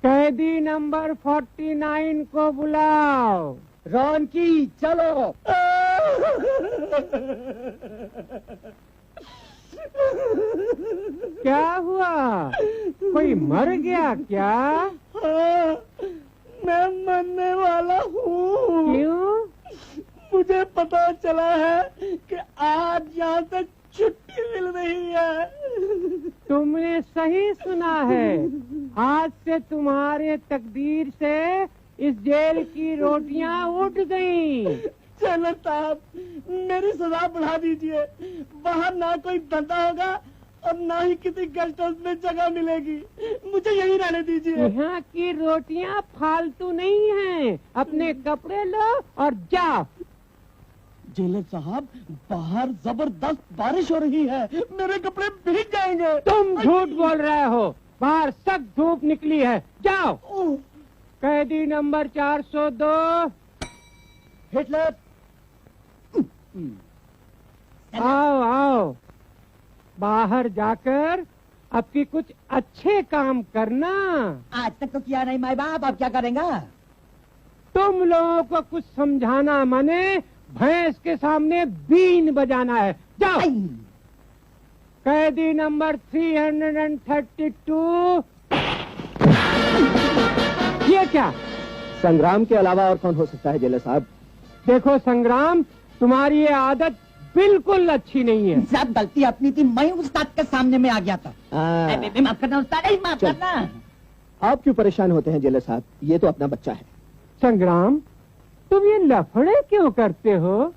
कैदी नंबर 49 को बुलाओ। रॉनकी चलो। क्या हुआ, कोई मर गया क्या? हाँ, मैं मरने वाला हूँ। क्यों? मुझे पता चला है कि आज यहाँ से छुट्टी मिल रही है। तुमने सही सुना है, आज से तुम्हारे तकदीर से इस जेल की रोटियां उठ गईं। जेलर साहब, मेरी सजा बढ़ा दीजिए। बाहर ना कोई धंधा होगा और ना ही किसी गेस्ट हाउस में जगह मिलेगी। मुझे यहीं रहने दीजिए। यहाँ की रोटियां फालतू नहीं हैं। अपने कपड़े लो और जाओ। जेलर साहब, बाहर जबरदस्त बारिश हो रही है, मेरे कपड़े भीग जाएंगे। तुम झूठ बोल रहे हो, बाहर सख्त धूप निकली है। जाओ। कैदी नंबर 402। हिटलर। आओ आओ, बाहर जाकर अब की कुछ अच्छे काम करना। आज तक तो किया नहीं माई बाप, अब क्या करेंगे? तुम लोगों को कुछ समझाना माने भैंस के सामने बीन बजाना है। जाओ। कैदी नंबर 332। ये क्या? संग्राम के अलावा और कौन हो सकता है जेलर साहब? देखो संग्राम, तुम्हारी ये आदत बिल्कुल अच्छी नहीं है। सब गलती अपनी थी, मैं उस्ताद के सामने में आ गया था। माफ करना उस्ताद, माफ करना। आप क्यों परेशान होते हैं जेलर साहब? ये तो अपना बच्चा है। संग्राम, तुम ये लफड़े क्यों करते हो?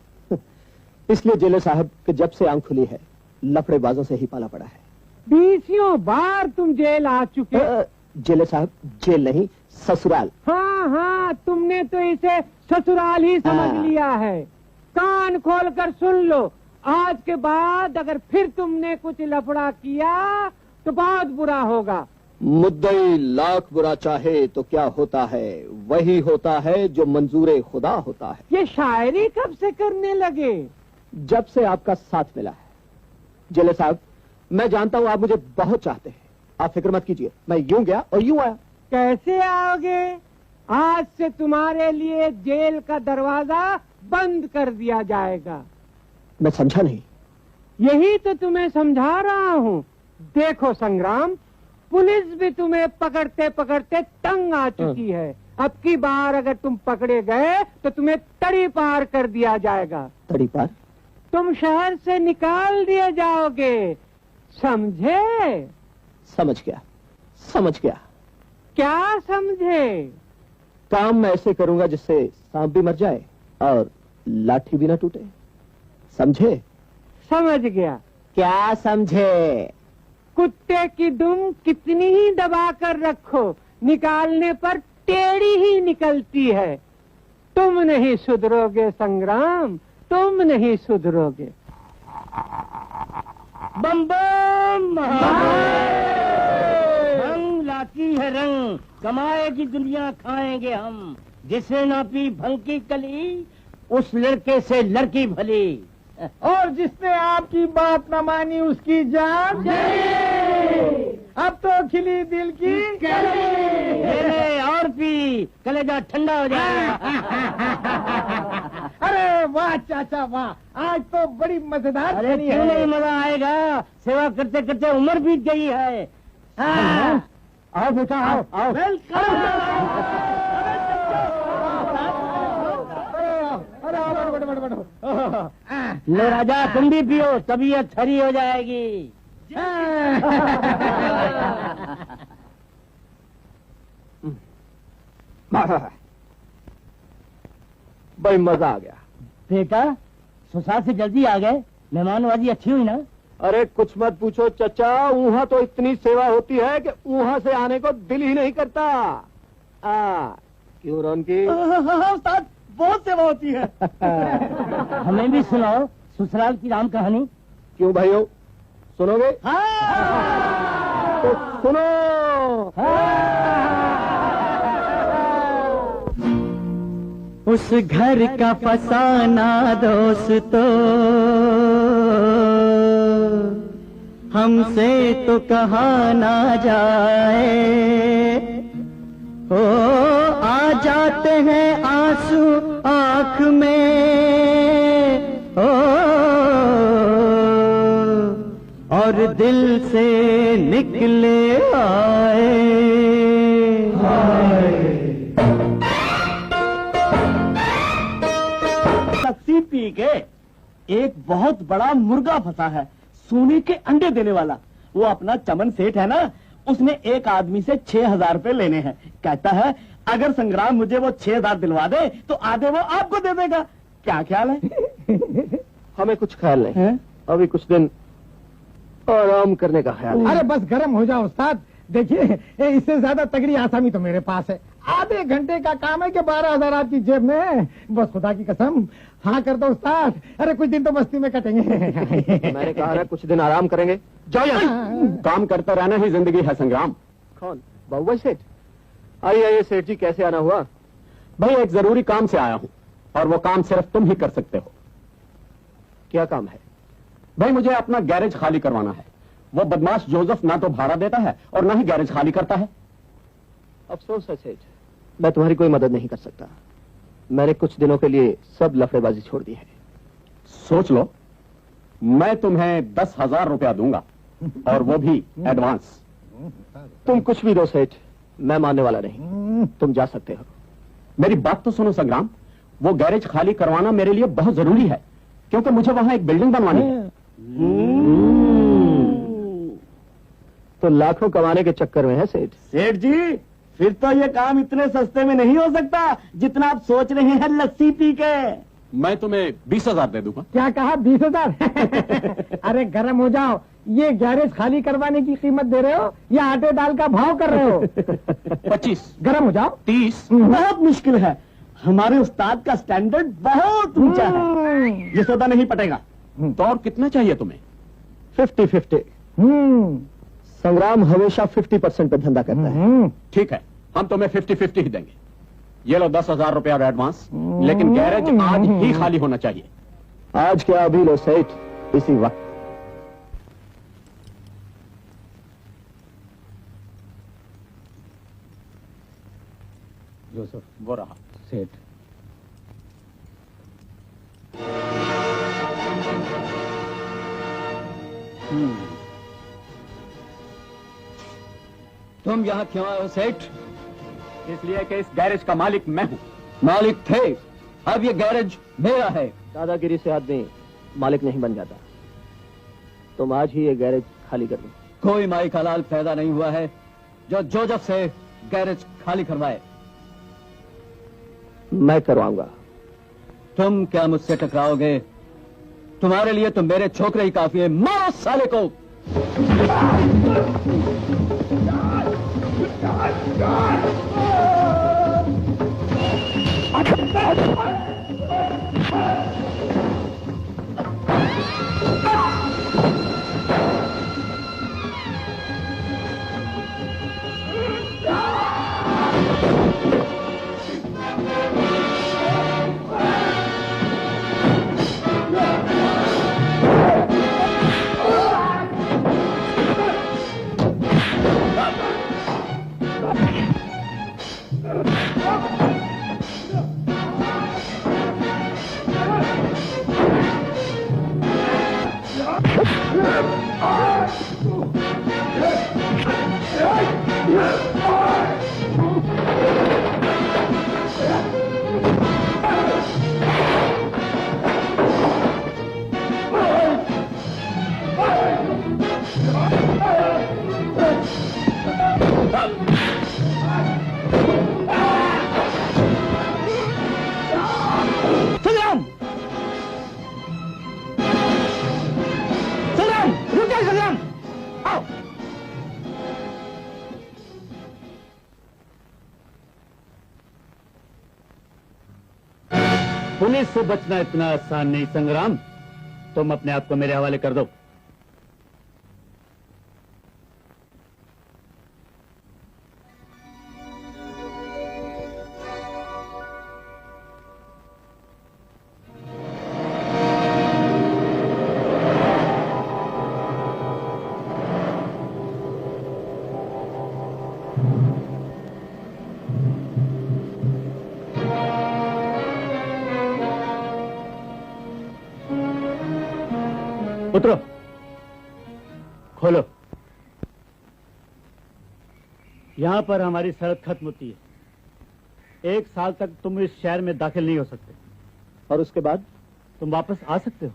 इसलिए जेलर साहब कि जब से आंख खुली है लफड़ेबाजों से ही पाला पड़ा है। 20 बार तुम जेल आ चुके। जेलर साहब, जेल नहीं, ससुराल। हाँ हाँ, तुमने तो इसे ससुराल ही समझ लिया है। कान खोलकर सुन लो, आज के बाद अगर फिर तुमने कुछ लफड़ा किया तो बहुत बुरा होगा। मुद्दई लाख बुरा चाहे तो क्या होता है, वही होता है जो मंजूरे खुदा होता है। ये शायरी कब से करने लगे? जब से आपका साथ मिला है। जेलर साहब, मैं जानता हूँ आप मुझे बहुत चाहते हैं, आप फिक्र मत कीजिए। मैं यूं गया और यूं आया। कैसे आओगे? आज से तुम्हारे लिए जेल का दरवाजा बंद कर दिया जाएगा। मैं समझा नहीं। यही तो तुम्हें समझा रहा हूँ। देखो संग्राम, पुलिस भी तुम्हें पकड़ते पकड़ते तंग आ चुकी है। अब की बार अगर तुम पकड़े गए तो तुम्हें तड़ी पार कर दिया जाएगा। तड़ी पार? तुम शहर से निकाल दिए जाओगे, समझे? समझ गया, समझ गया। क्या समझे? काम मैं ऐसे करूंगा जिससे सांप भी मर जाए और लाठी भी ना टूटे, समझे? समझ गया। क्या समझे? कुत्ते की दुम कितनी ही दबा कर रखो, निकालने पर टेढ़ी ही निकलती है। तुम नहीं सुधरोगे संग्राम, तुम नहीं सुधरोगे। बम बम। भंग लाती है रंग, कमाएगी दुनिया, खाएंगे हम। जिसने ना पी भंग की कली, उस लड़के से लड़की भली। और जिसने आपकी बात न मानी उसकी जान गई। अब तो खिली दिल की कली। और पी, कलेजा ठंडा हो जाएगा। अरे वाह चाचा वाह, आज तो बड़ी मजेदार। अरे क्यों नहीं मजा आएगा, सेवा करते करते उम्र बीत गई है। आओ बेटा, आओ आओ। लो राजा, तुम भी पियो, तबीयत खरी हो जाएगी। बड़ी मजा आ गया। बेटा, ससुराल से जल्दी आ गए, मेहमानबाजी अच्छी हुई ना? अरे कुछ मत पूछो चचा, वहाँ तो इतनी सेवा होती है कि वहाँ से आने को दिल ही नहीं करता। क्यों रॉनकी? उस्ताद, बहुत सेवा होती है। हमें भी सुनाओ ससुराल की राम कहानी। क्यों भाइयों, सुनोगे? तो सुनो। उस घर का फसाना दोस्तों हमसे तो कहा ना जाए, जाते हैं आंसू आंख में, ओ, और दिल से निकले आए। लस्सी पी के एक बहुत बड़ा मुर्गा फंसा है, सोने के अंडे देने वाला। वो अपना चमन सेठ है ना, उसने एक आदमी से 6,000 रुपए लेने हैं। कहता है अगर संग्राम मुझे वो 6,000 दिलवा दे तो आधे वो आपको दे देगा। क्या ख्याल है? हमें कुछ ख्याल नहीं है, अभी कुछ दिन आराम करने का ख्याल है। अरे बस गर्म हो जाओ उस्ताद। देखिए इससे ज्यादा तगड़ी आसामी तो मेरे पास है। आधे घंटे का काम है कि 12,000 आपकी जेब में। बस खुदा की कसम हाँ कर दो उस्ताद। अरे कुछ दिन तो मस्ती में कटेंगे। मैंने कहा ना कुछ दिन आराम करेंगे। जाओ यहाँ, काम करता रहना ही जिंदगी है संग्राम। कौन? बाबू सेठ? आइए सेठ जी, कैसे आना हुआ? भाई एक जरूरी काम से आया हूं और वो काम सिर्फ तुम ही कर सकते हो। क्या काम है? भाई मुझे अपना गैरेज खाली करवाना है। वो बदमाश जोसेफ ना तो भाड़ा देता है और ना ही गैरेज खाली करता है। अफसोस है सेठ, मैं तुम्हारी कोई मदद नहीं कर सकता। मैंने कुछ दिनों के लिए सब लफड़ेबाजी छोड़ दी है। सोच लो, मैं तुम्हें 10,000 रुपया दूंगा और वो भी एडवांस। तुम कुछ भी दो सेठ, मैं मानने वाला नहीं। तुम जा सकते हो। मेरी बात तो सुनो संग्राम, वो गैरेज खाली करवाना मेरे लिए बहुत जरूरी है क्योंकि मुझे वहां एक बिल्डिंग बनवानी है। तो लाखों कमाने के चक्कर में है सेठ। सेठ जी फिर तो ये काम इतने सस्ते में नहीं हो सकता जितना आप सोच रहे हैं लस्सी पी के। मैं तुम्हें 20,000 दे दूंगा। क्या कहा? 20,000? अरे गर्म हो जाओ। ये गैरेज खाली करवाने की कीमत दे रहे हो या आटे दाल का भाव कर रहे हो? 25, गर्म हो जाओ। 30। बहुत मुश्किल है, हमारे उस्ताद का स्टैंडर्ड बहुत ऊंचा है। ये सौदा नहीं पटेगा। तो और कितना चाहिए तुम्हें? 50-50। संग्राम हमेशा 50% पे धंधा करता है। ठीक है, हम तुम्हें 50-50 ही देंगे। ये लो 10,000 रुपया एडवांस, लेकिन गैरेज आज ही खाली होना चाहिए। आज क्या अभी लो सेठ, इसी वक्त। जोसेफ वो रहा सेठ। तुम यहाँ क्यों आए हो सेठ? इसलिए कि इस गैरेज का मालिक मैं हूँ। मालिक थे, अब ये गैरेज मेरा है। दादागिरी से आदमी मालिक नहीं बन जाता। तुम आज ही ये गैरेज खाली कर दो। कोई माई का लाल पैदा नहीं हुआ है जो जोसेफ से गैरेज खाली करवाए। मैं करवाऊंगा। तुम क्या मुझसे टकराओगे? तुम्हारे लिए तो मेरे छोकरे ही काफी है। मारो साले को। पुलिस से बचना इतना आसान नहीं संग्राम। तुम अपने आप को मेरे हवाले कर दो। उतरो, खोलो। यहां पर हमारी शर्त खत्म होती है। 1 साल तक तुम इस शहर में दाखिल नहीं हो सकते, और उसके बाद तुम वापस आ सकते हो,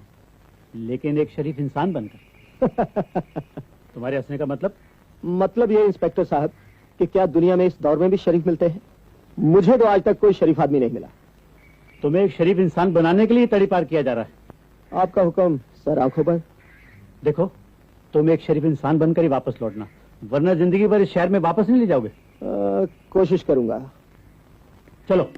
लेकिन एक शरीफ इंसान बनकर। तुम्हारे हंसने का मतलब ये इंस्पेक्टर साहब कि क्या दुनिया में इस दौर में भी शरीफ मिलते हैं? मुझे तो आज तक कोई शरीफ आदमी नहीं मिला। तुम्हें एक शरीफ इंसान बनाने के लिए तड़ीपार किया जा रहा है। आपका हुक्म सर, आंखों पर। देखो, तुम एक शरीफ इंसान बनकर ही वापस लौटना, वरना जिंदगी भर इस शहर में वापस नहीं ले जाओगे। कोशिश करूंगा। चलो।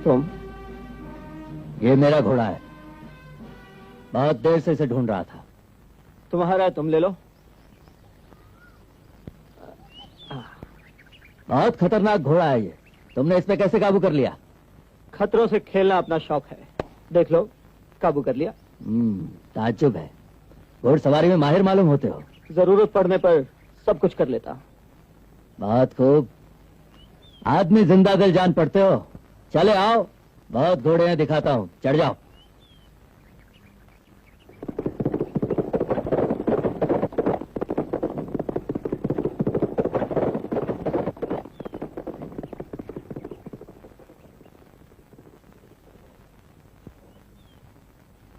तुम? ये मेरा घोड़ा है, बहुत देर से इसे ढूंढ रहा था। तुम्हारा है, तुम ले लो। बहुत खतरनाक घोड़ा है ये, तुमने इस पे कैसे काबू कर लिया? खतरों से खेलना अपना शौक है, देख लो, काबू कर लिया। ताज्जुब है, घोड़सवारी में माहिर मालूम होते हो। जरूरत पड़ने पर सब कुछ कर लेता। बहुत खूब, आदमी जिंदा दिल जान पड़ते हो। चले आओ, बहुत घोड़े हैं, दिखाता हूँ, चढ़ जाओ।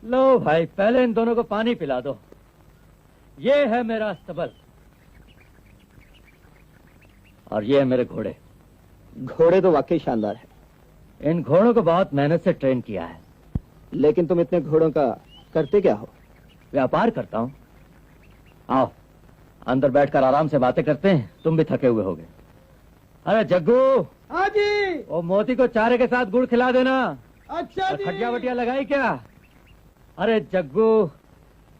लो भाई, पहले इन दोनों को पानी पिला दो। ये है मेरा अस्तबल और ये है मेरे घोड़े। घोड़े तो वाकई शानदार है। इन घोड़ों को बहुत मेहनत से ट्रेन किया है। लेकिन तुम इतने घोड़ों का करते क्या हो? व्यापार करता हूँ। आओ, अंदर बैठकर आराम से बातें करते हैं, तुम भी थके हुए होगे। अरे जग्गू। हाँ जी। ओ मोती को चारे के साथ गुड़ खिला देना। अच्छा जी। खटिया वटिया लगाई क्या? अरे जग्गू,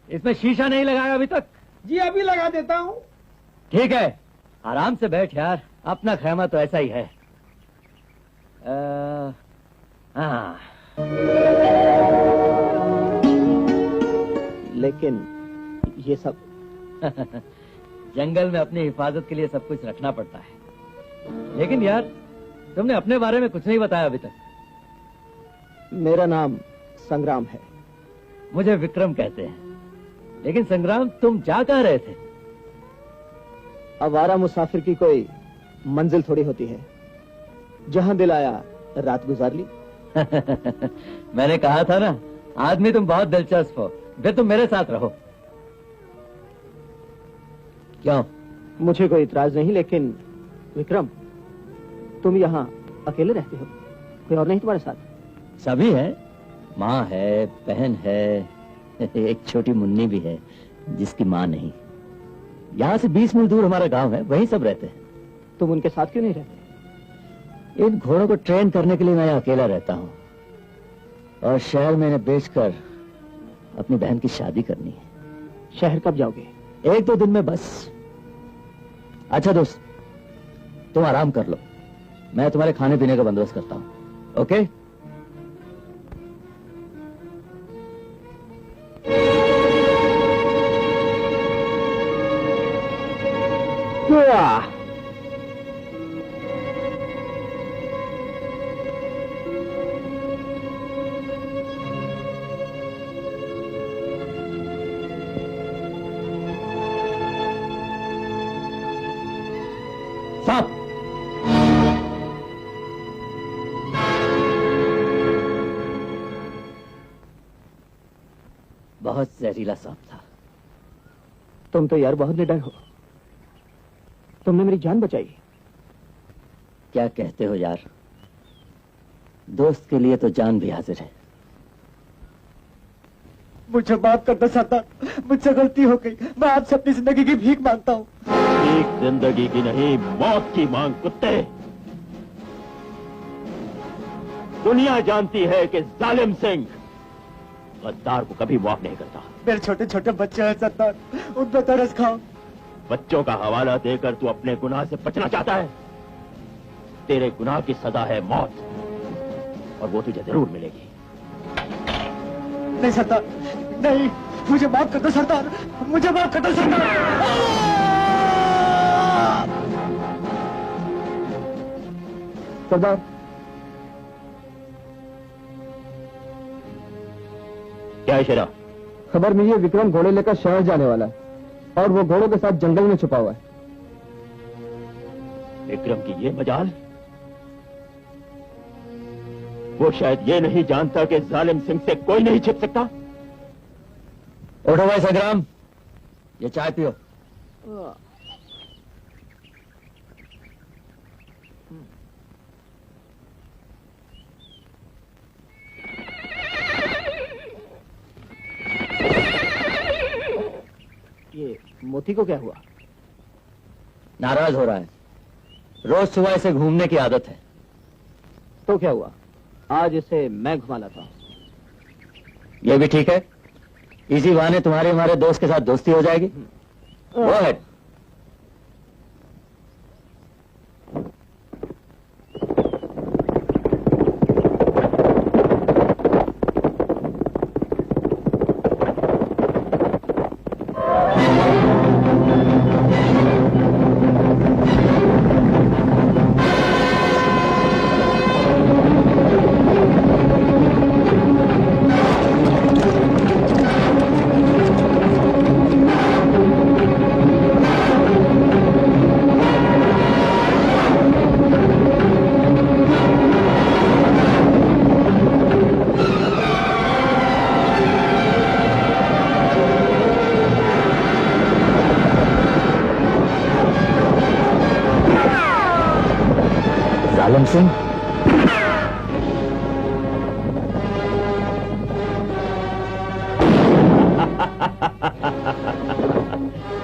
इसमें शीशा नहीं लगाया अभी तक? जी अभी लगा देता हूँ। ठीक है, आराम से बैठ यार, अपना खैमा तो ऐसा ही है। हाँ। लेकिन ये सब जंगल में अपनी हिफाजत के लिए सब कुछ रखना पड़ता है। लेकिन यार, तुमने अपने बारे में कुछ नहीं बताया अभी तक। मेरा नाम संग्राम है। मुझे विक्रम कहते हैं। लेकिन संग्राम, तुम जा कहाँ रहे थे? आवारा मुसाफिर की कोई मंजिल थोड़ी होती है। जहां दिल आया रात गुजार ली। मैंने कहा था ना, आदमी तुम बहुत दिलचस्प हो। फिर तुम मेरे साथ रहो। क्यों? मुझे कोई इतराज नहीं, लेकिन विक्रम, तुम यहाँ अकेले रहते हो? कोई और नहीं तुम्हारे साथ? सभी है। माँ है, बहन है, एक छोटी मुन्नी भी है जिसकी माँ नहीं। यहाँ से 20 मील दूर हमारा गांव है, वहीं सब रहते हैं। तुम उनके साथ क्यों नहीं रहते? इन घोड़ों को ट्रेन करने के लिए मैं अकेला रहता हूँ, और शहर में इन्हें बेचकर अपनी बहन की शादी करनी है। शहर कब जाओगे? 1-2 दिन में बस। अच्छा दोस्त, तुम आराम कर लो, मैं तुम्हारे खाने पीने का बंदोबस्त करता हूँ। ओके? साहब, बहुत जहरीला सांप था। तुम तो यार बहुत निडर हो। तुमने मेरी जान बचाई। क्या कहते हो यार? दोस्त के लिए तो जान भी हाजिर है। मुझे माफ कर दो सरदार, मुझसे गलती हो गई। मैं आपसे अपनी जिंदगी की भीख मांगता हूँ। एक जिंदगी की नहीं, मौत की मांग कुत्ते। दुनिया जानती है कि जालिम सिंह गद्दार को कभी माफ नहीं करता। मेरे छोटे छोटे बच्चे हैं सरदार, उनको तरस खाओ। बच्चों का हवाला देकर तू अपने गुनाह से बचना चाहता है? तेरे गुनाह की सजा है मौत, और वो तुझे जरूर मिलेगी। नहीं सरदार, नहीं, मुझे माफ कर दो सरदार, मुझे माफ कर दो सरदार। सरदार, क्या है शेरा? खबर मिली है विक्रम घोड़े लेकर शहर जाने वाला है, और वो घोड़ों के साथ जंगल में छुपा हुआ है। विक्रम की ये मजाल, वो शायद ये नहीं जानता कि जालिम सिंह से कोई नहीं छिप सकता। उठो भाई संग्राम, ये चाय पियो। ये मोती को क्या हुआ? नाराज हो रहा है। रोज सुबह इसे घूमने की आदत है। तो क्या हुआ? आज इसे मैं घुमा लाता हूँ। ये भी ठीक है। इसी बहाने तुम्हारे हमारे दोस्त के साथ दोस्ती हो जाएगी। Go ahead. जालिम सिंह,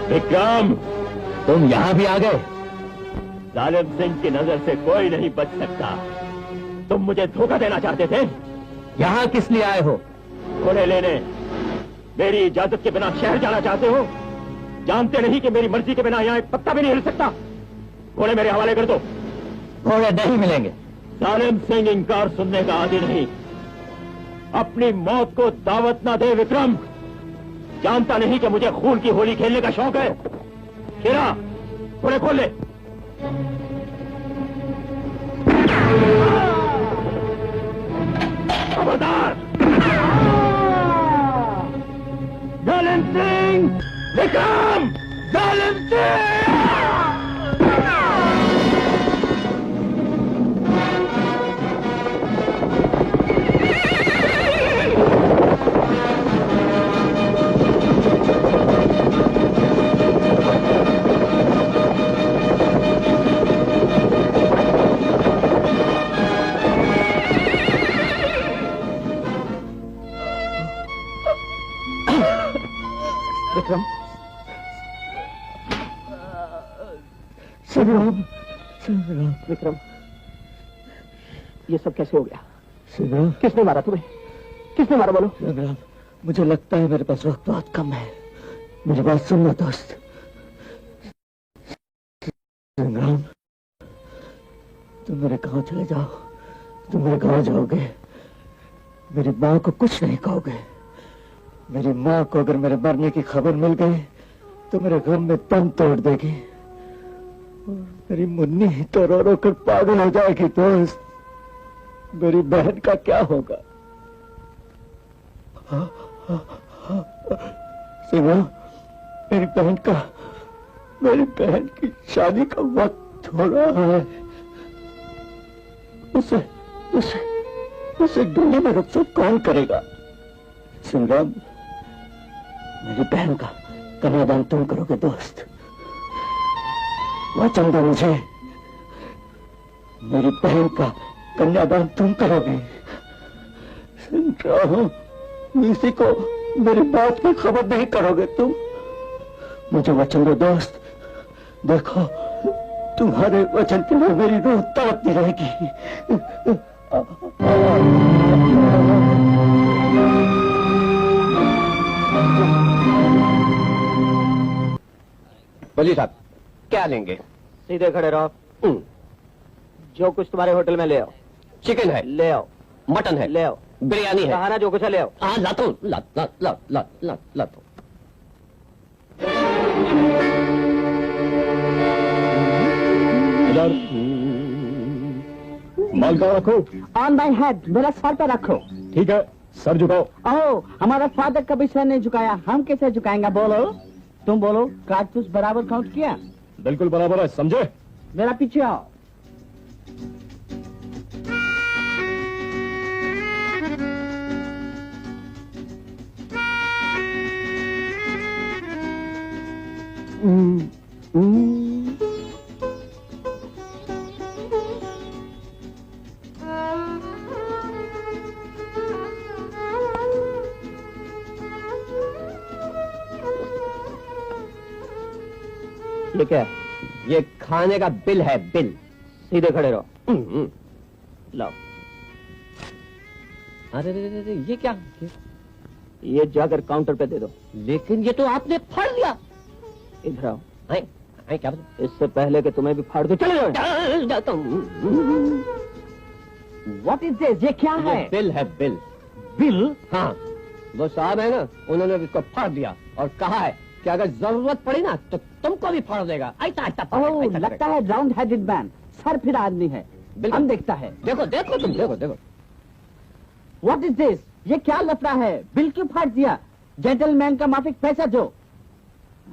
विक्रम, तुम यहां भी आ गए। जालिम सिंह की नजर से कोई नहीं बच सकता। तुम मुझे धोखा देना चाहते थे। यहां किस लिए आए हो? घोड़े लेने। मेरी इजाजत के बिना शहर जाना चाहते हो? जानते नहीं कि मेरी मर्जी के बिना यहाँ एक पत्ता भी नहीं हिल सकता। घोड़े मेरे हवाले कर दो। घोड़े नहीं मिलेंगे। जालिम सिंह इंकार सुनने का आदी नहीं। अपनी मौत को दावत ना दे विक्रम। जानता नहीं कि मुझे खून की होली खेलने का शौक है। शेरा, घोड़े खोल ले। खबरदार! जालिम सिंह! विक्रम! जालिम सिंह! विक्रम, संग्राम, संग्राम, विक्रम, ये सब कैसे हो गया? संग्राम, किसने मारा तुम्हें? किसने मारा बोलो? संग्राम, मुझे लगता है मेरे पास वक्त बहुत कम है। मेरी बात सुनना दोस्त। संग्राम, तुम मेरे गांव चले जाओ। तुम मेरे गांव जाओगे, मेरी मां को कुछ नहीं कहोगे। मेरी मां को अगर मेरे मरने की खबर मिल गई तो मेरे गम में दम तोड़ देगी। मेरी मुन्नी तो रो रो कर पागल हो जाएगी दोस्त। मेरी बहन का क्या होगा? सुनो, मेरी बहन की शादी का वक्त हो रहा है। उसे दुनिया में रक्षा कौन करेगा? संग्राम, मेरी बहन का कन्यादान तुम करोगे दोस्त। वचन दो मुझे, मेरी बहन का कन्यादान तुम करोगे। संग्राम, किसी को मेरी बात की खबर नहीं करोगे तुम। मुझे वचन दो दोस्त। देखो, तुम्हारे वचन के लिए मेरी रूह तड़पती रहेगी। बोलिए साहब, क्या लेंगे? सीधे खड़े रहो। जो कुछ तुम्हारे होटल में ले आओ। चिकन है, ले आओ। मटन है, ले आओ। बिरयानी है। कहा ना जो कुछ है ले आओ। हाँ, लाता हूँ, लाता हूँ। माल का रखो। ऑन माई हेड, मेरा सर पे रखो। ठीक है, सर झुकाओ। ओह, हमारा फादर कभी सर नहीं झुकाया, हम कैसे झुकाएंगे? बोलो, तुम बोलो। कारतूस बराबर काउंट किया? बिल्कुल बराबर है, समझे? मेरा पीछे आओ। ये क्या है? ये खाने का बिल है, बिल। सीधे खड़े रहो। लाओ। अरे ये क्या? ये जाकर काउंटर पे दे दो। लेकिन ये तो आपने फाड़ दिया। इधर आओ। क्या बता? इससे पहले कि तुम्हें भी फाड़ दो, चले जाओ। जाता हूँ। What is this? ये क्या है? बिल है, बिल। बिल? हाँ, वो साहब है ना, उन्होंने इसको फाड़ दिया और कहा है कि अगर जरूरत पड़ी ना तो तुमको भी फाड़ देगा। ओह, लगता है राउंड हेडेड मैन, सर फिर आदमी है। हम देखता है। देखो तुम देखो। What is this? ये क्या लफड़ा है? बिल क्यों फाड़ दिया? जेंटलमैन का माफिक पैसा दो।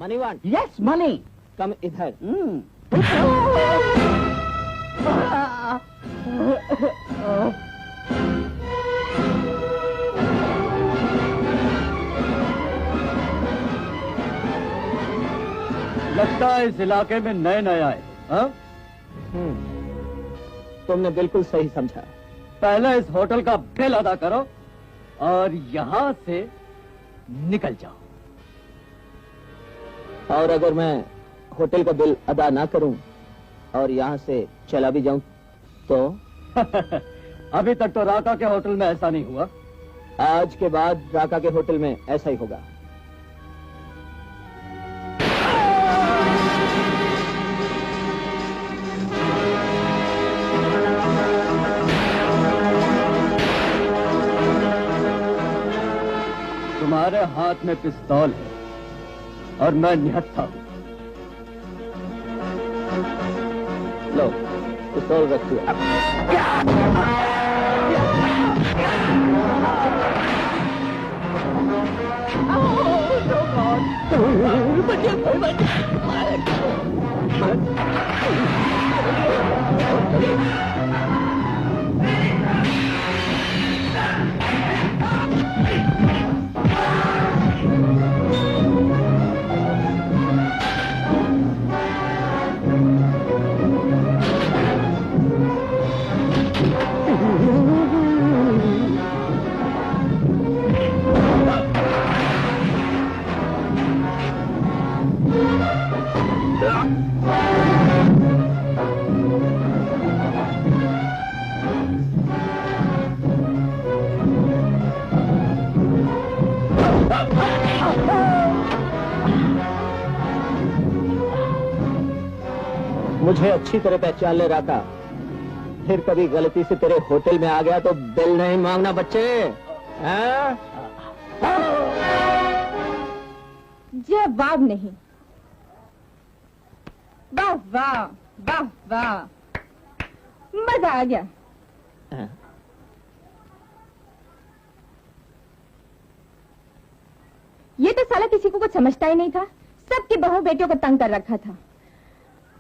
Money want? Yes, money. Come इधर। लगता है इस इलाके में नए आए। हाँ? तुमने बिल्कुल सही समझा। पहले इस होटल का बिल अदा करो और यहाँ से निकल जाओ। और अगर मैं होटल का बिल अदा ना करूं और यहाँ से चला भी जाऊं तो? अभी तक तो राका के होटल में ऐसा नहीं हुआ। आज के बाद राका के होटल में ऐसा ही होगा। तुम्हारे हाथ में पिस्तौल है और मैं निहत्था हूं। लो, पिस्तौल रख तू। मुझे अच्छी तरह पहचान ले रहा था, फिर कभी गलती से तेरे होटल में आ गया तो बिल नहीं मांगना बच्चे। जवाब नहीं। वाह वाह वाह वाह, मजा आ गया। ये तो साला किसी को कुछ समझता ही नहीं था, सबकी बहू बेटियों को तंग कर रखा था।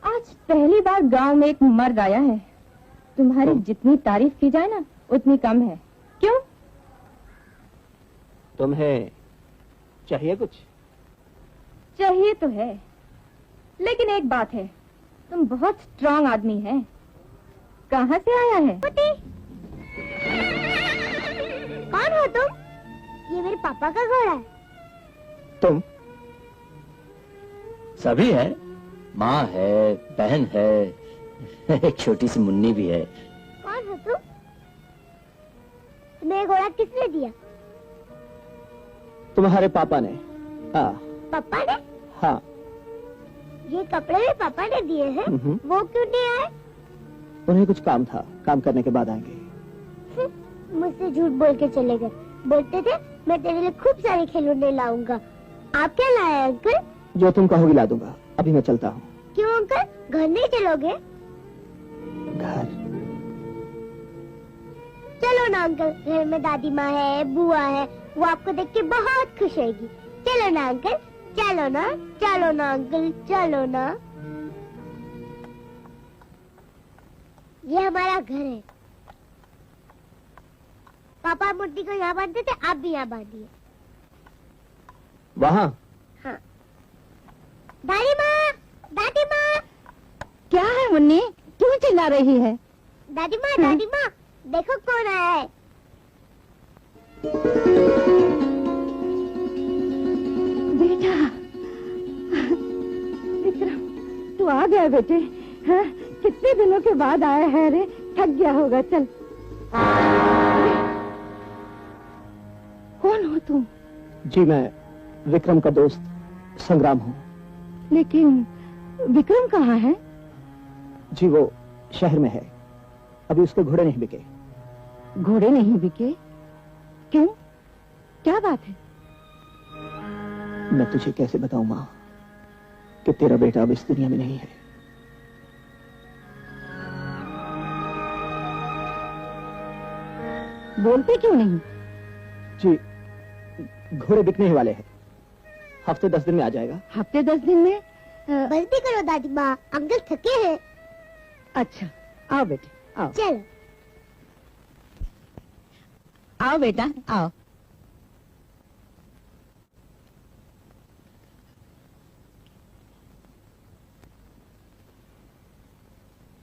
आज पहली बार गांव में एक मर्द आया है। तुम्हारी जितनी तारीफ की जाए ना उतनी कम है। क्यों? तुम्हें चाहिए कुछ? चाहिए तो है, लेकिन एक बात है, तुम बहुत स्ट्रांग आदमी है। कहाँ से आया है? कौन हो तुम? ये मेरे पापा का घोड़ा है। तुम? सभी है, माँ है, बहन है, एक छोटी सी मुन्नी भी है। कौन हो तुम? तुम्हें घोड़ा किसने दिया? तुम्हारे पापा ने। हाँ। पापा ने? हाँ। ये कपड़े भी पापा ने दिए हैं? वो क्यों नहीं आए? उन्हें कुछ काम था, काम करने के बाद आएंगे। मुझसे झूठ बोल के चले गए। बोलते थे मैं तेरे लिए खूब सारे खिलौने लाऊंगा। आप क्या लाए अंकल? जो तुम कहोगी ला दूंगा। अभी मैं चलता हूँ। क्यों अंकल, घर नहीं चलोगे? घर? चलो ना अंकल, घर में दादी माँ है, बुआ है, वो आपको देख के बहुत खुश होगी। चलो ना अंकल, चलो ना, चलो ना अंकल, चलो ना। ये हमारा घर है। पापा मूर्ति को यहाँ बांधते थे, आप भी यहाँ बांधिए। वहाँ? हाँ। दादी माँ, दादी माँ। क्या है मुन्नी, क्यों चिल्ला रही है? दादी माँ, देखो कौन आया है। बेटा, विक्रम, तू आ गया बेटे। हाँ, कितने दिनों के बाद आया है रे, थक गया होगा। चल। कौन हो तुम? जी मैं विक्रम का दोस्त संग्राम हूँ। लेकिन विक्रम कहाँ है? जी वो शहर में है, अभी उसके घोड़े नहीं बिके। घोड़े नहीं बिके? क्यों, क्या बात है? मैं तुझे कैसे बताऊं माँ कि तेरा बेटा अब इस दुनिया में नहीं है। बोलते क्यों नहीं? जी घोड़े बिकने ही वाले हैं, हफ्ते 10 दिन में आ जाएगा। हफ्ते 10 दिन में? जल्दी करो दादी माँ, अंकल थके हैं। अच्छा, आओ बेटे, आओ। चलो। आओ बेटा, आओ।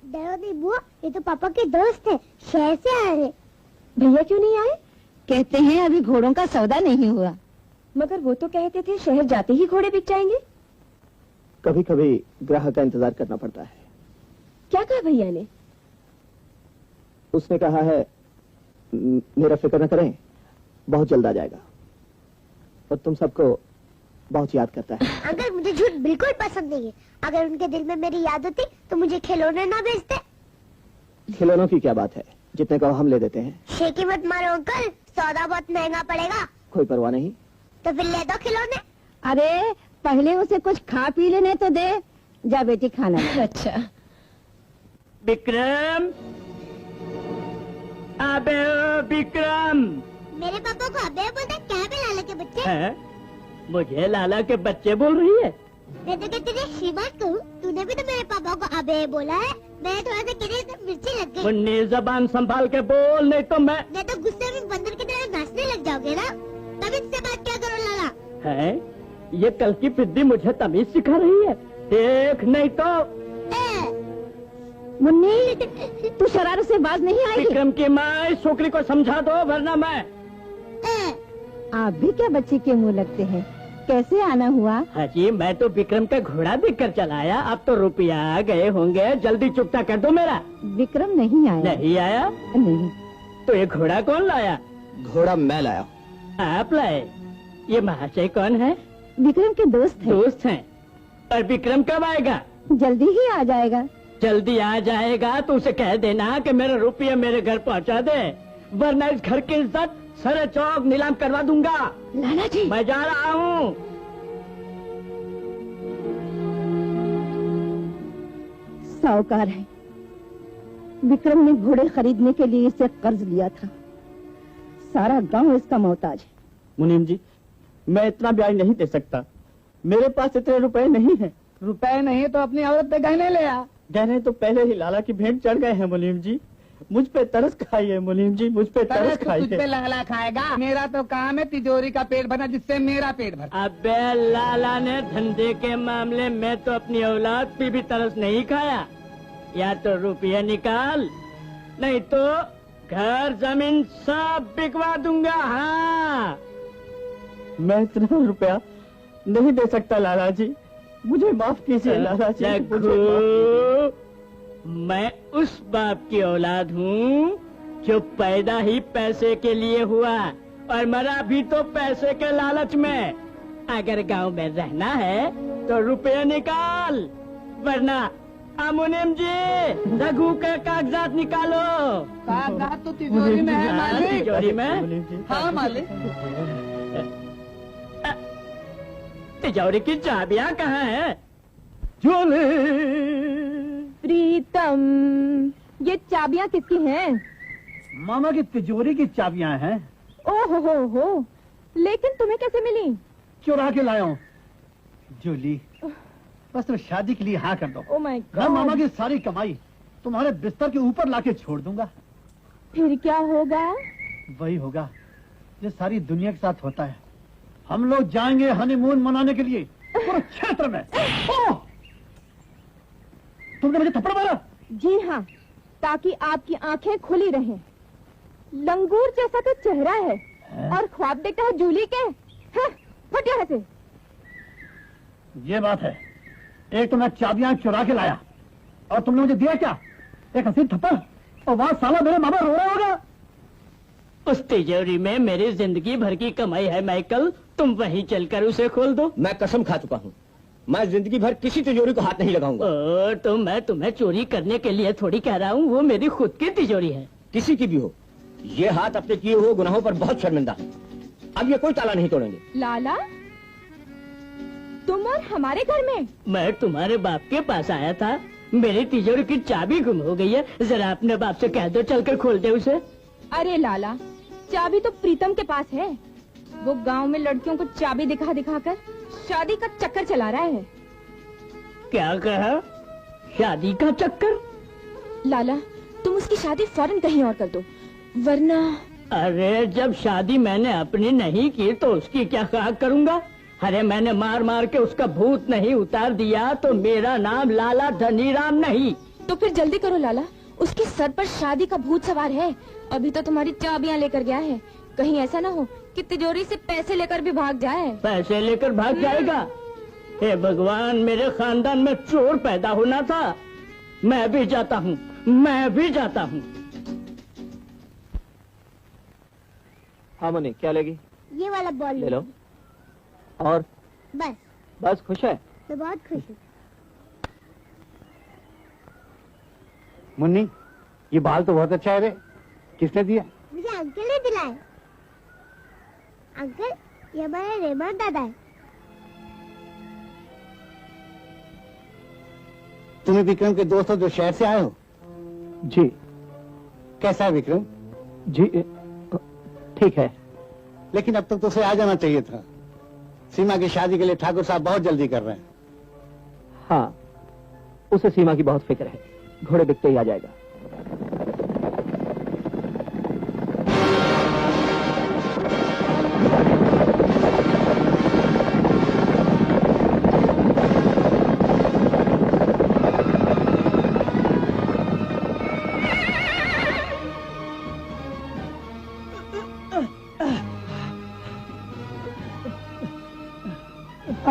डरो नहीं बुआ, ये तो पापा के दोस्त हैं, शहर से आए हैं। भैया क्यों नहीं आए? कहते हैं अभी घोड़ों का सौदा नहीं हुआ। मगर वो तो कहते थे शहर जाते ही घोड़े बिक जाएंगे। कभी कभी ग्राहक का इंतजार करना पड़ता है। क्या कहा भैया ने? उसने कहा है मेरा फिक्र न करें, बहुत जल्द आ जाएगा और तुम सबको बहुत याद करता है। अंकल मुझे झूठ बिल्कुल पसंद नहीं है। अगर उनके दिल में मेरी याद होती तो मुझे खिलौने ना भेजते। खिलौनों की क्या बात है, जितने को हम ले देते हैं। शेकी मत मारो अंकल, सौदा बहुत महंगा पड़ेगा। कोई परवाह नहीं। तो फिर ले दो खिलौने। अरे पहले उसे कुछ खा पी लेने तो दे। जा बेटी खाना। अच्छा। विक्रम, अबे ओ विक्रम। मेरे पापा को अबे बोलता क्या है लाला के बच्चे? है? मुझे लाला के बच्चे बोल रही है? मैं तो कहती थी श्रीमान कहूँ, तूने भी तो मेरे पापा को अबे बोला है। मैं थोड़ा सा गिरी तो मिर्ची लग गई। मुन्नी जबान संभाल के बोल, नहीं तो मैं तो गुस्से में बंदर की तरह नाचने लग जाओगे ना। तब इससे बात क्या करो लाला? है? ये कल की फिद्दी मुझे तमीज सिखा रही है। देख नहीं तो मुन्नी, तू शरारत से बाज नहीं आएगी। विक्रम की माँ, इस छोकरी को समझा दो वरना मैं। आप भी क्या बच्चे के मुंह लगते हैं? कैसे आना हुआ? हाजी, मैं तो विक्रम का घोड़ा देखकर चलाया। अब तो रुपया गए होंगे, जल्दी चुकता कर दो मेरा। विक्रम नहीं आया। नहीं आया? नहीं। तो ये घोड़ा कौन लाया? घोड़ा मैं लाया। आप लाए? ये महाशय कौन है? विक्रम के दोस्त हैं। दोस्त हैं। और विक्रम कब आएगा? जल्दी ही आ जाएगा। जल्दी आ जाएगा तो उसे कह देना कि मेरा रुपया मेरे घर पहुंचा दे, वरना इस घर की इज्जत सरे चौक नीलाम करवा दूंगा। लाला जी, मैं जा रहा हूँ। साहूकार है। विक्रम ने घोड़े खरीदने के लिए इससे कर्ज लिया था। सारा गांव इसका मोहताज है। मुनीम जी, मैं इतना ब्याज नहीं दे सकता। मेरे पास इतने रुपए नहीं हैं। रुपए नहीं तो अपनी औरत पे गहने ले आ। गहने तो पहले ही लाला की भेंट चढ़ गए हैं मुनीम जी। मुझ पे तरस खाइए मुनीम जी, मुझ पे तरस तुझ पे खाइए। लंगला खाएगा। मेरा तो काम है तिजोरी का पेट भरना, जिससे मेरा पेट भर। अबे लाला ने धंधे के मामले में तो अपनी औलाद पे भी तरस नहीं खाया। या तो रुपया निकाल, नहीं तो घर जमीन सब बिकवा दूंगा। हाँ, मैं इतना रुपया नहीं दे सकता लाला जी, मुझे माफ कीजिए लाला जी। मैं उस बाप की औलाद हूँ जो पैदा ही पैसे के लिए हुआ और मरा भी तो पैसे के लालच में। अगर गांव में रहना है तो रुपया निकाल, वरना मुनीम जी रघु के कागजात निकालो। कागजात तो तिजोरी में है मालिक। तिजोरी में? हाँ मालिक। तिजोरी की चाबियां कहाँ हैं? प्रीतम, ये चाबियां किसकी हैं? मामा की तिजोरी की चाबियां हैं। ओहो हो, लेकिन तुम्हें कैसे मिली? चुरा के लाया हूँ। जूली, बस तुम शादी के लिए हाँ कर दो। ओह माय मैं गॉड। मामा की सारी कमाई तुम्हारे बिस्तर के ऊपर लाके छोड़ दूंगा। फिर क्या होगा? वही होगा जो सारी दुनिया के साथ होता है। हम लोग जाएंगे हनीमून मनाने के लिए कुरुक्षेत्र में। ओह! तुमने मुझे थप्पड़ मारा? जी हाँ, ताकि आपकी आंखें खुली रहें। लंगूर जैसा तो चेहरा है और ख्वाब देखता है जूली के। हाँ, फट यहाँ से। ये बात है, एक तो मैं चाबियां चुरा के लाया और तुमने मुझे दिया क्या? एक हसीन थप्पड़। और वहां साला मेरे मामा रो रहा होगा। उस तिजोरी में मेरी जिंदगी भर की कमाई है माइकल, तुम वहीं चलकर उसे खोल दो। मैं कसम खा चुका हूँ, मैं जिंदगी भर किसी तिजोरी को हाथ नहीं लगाऊंगा। तो मैं तुम्हें चोरी करने के लिए थोड़ी कह रहा हूँ, वो मेरी खुद की तिजोरी है। किसी की भी हो, ये हाथ अपने किए हुए गुनाहों पर बहुत शर्मिंदा है। अब ये कोई ताला नहीं तोड़ेंगे। लाला, तुम और हमारे घर में? मैं तुम्हारे बाप के पास आया था, मेरी तिजोरी की चाबी गुम हो गई है, जरा अपने बाप से कह दो चलकर खोल दे उसे। अरे लाला, चाबी तो प्रीतम के पास है। वो गांव में लड़कियों को चाबी दिखा दिखा कर शादी का चक्कर चला रहा है। क्या कहा? शादी का चक्कर? लाला, तुम उसकी शादी फौरन कहीं और कर दो, वरना। अरे जब शादी मैंने अपनी नहीं की तो उसकी क्या खाक करूंगा? अरे मैंने मार मार के उसका भूत नहीं उतार दिया तो मेरा नाम लाला धनीराम नहीं। तो फिर जल्दी करो लाला, उसके सर पर शादी का भूत सवार है। अभी तो तुम्हारी चाबियां लेकर गया है, कहीं ऐसा ना हो कि तिजोरी से पैसे लेकर भी भाग जाए। पैसे लेकर भाग जाएगा? हे भगवान, मेरे खानदान में चोर पैदा होना था। मैं भी जाता हूँ, मैं भी जाता हूँ। हाँ मनी, क्या लेगी? ये वाला बॉल ले लो। और बस। बस खुश है? मैं बहुत खुश हूँ। मुन्नी, ये बाल तो बहुत अच्छा है रे। किसने दिया? मुझे अंकल ने दिलाए। अंकल, ये हमारा रेमान दादा है। तुम्हें विक्रम के दोस्त हो जो शहर से आए हो? जी। कैसा है विक्रम? जी ठीक है। लेकिन अब तक तो उसे आ जाना चाहिए था। सीमा की शादी के लिए ठाकुर साहब बहुत जल्दी कर रहे हैं। हाँ, उसे सीमा की बहुत फिक्र है। घोड़े बिकते ही आ जाएगा।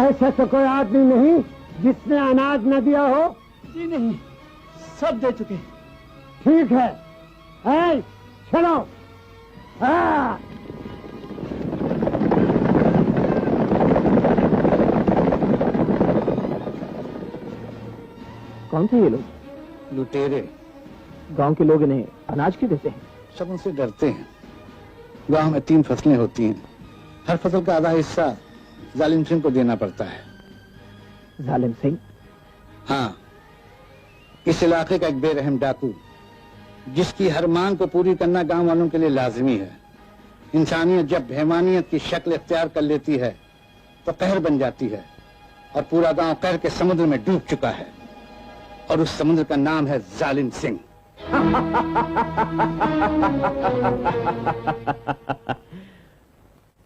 ऐसा तो कोई आदमी नहीं जिसने अनाज न दिया हो। जी नहीं, सब दे चुके। ठीक है, चलो। हाँ। कौन थे ये लोग? लुटेरे। गांव के लोग इन्हें अनाज क्यों देते हैं? सब उनसे डरते हैं। गांव में 3 फसलें होती हैं। हर फसल का आधा हिस्सा जालिम सिंह को देना पड़ता है। जालिम सिंह? हाँ, इस इलाके का एक बेरहम डाकू, जिसकी हर मांग को पूरी करना गांव वालों के लिए लाजमी है। इंसानियत जब बेईमानियत की शक्ल इख्तियार कर लेती है तो कहर बन जाती है, और पूरा गांव कहर के समुद्र में डूब चुका है, और उस समुद्र का नाम है जालिम सिंह।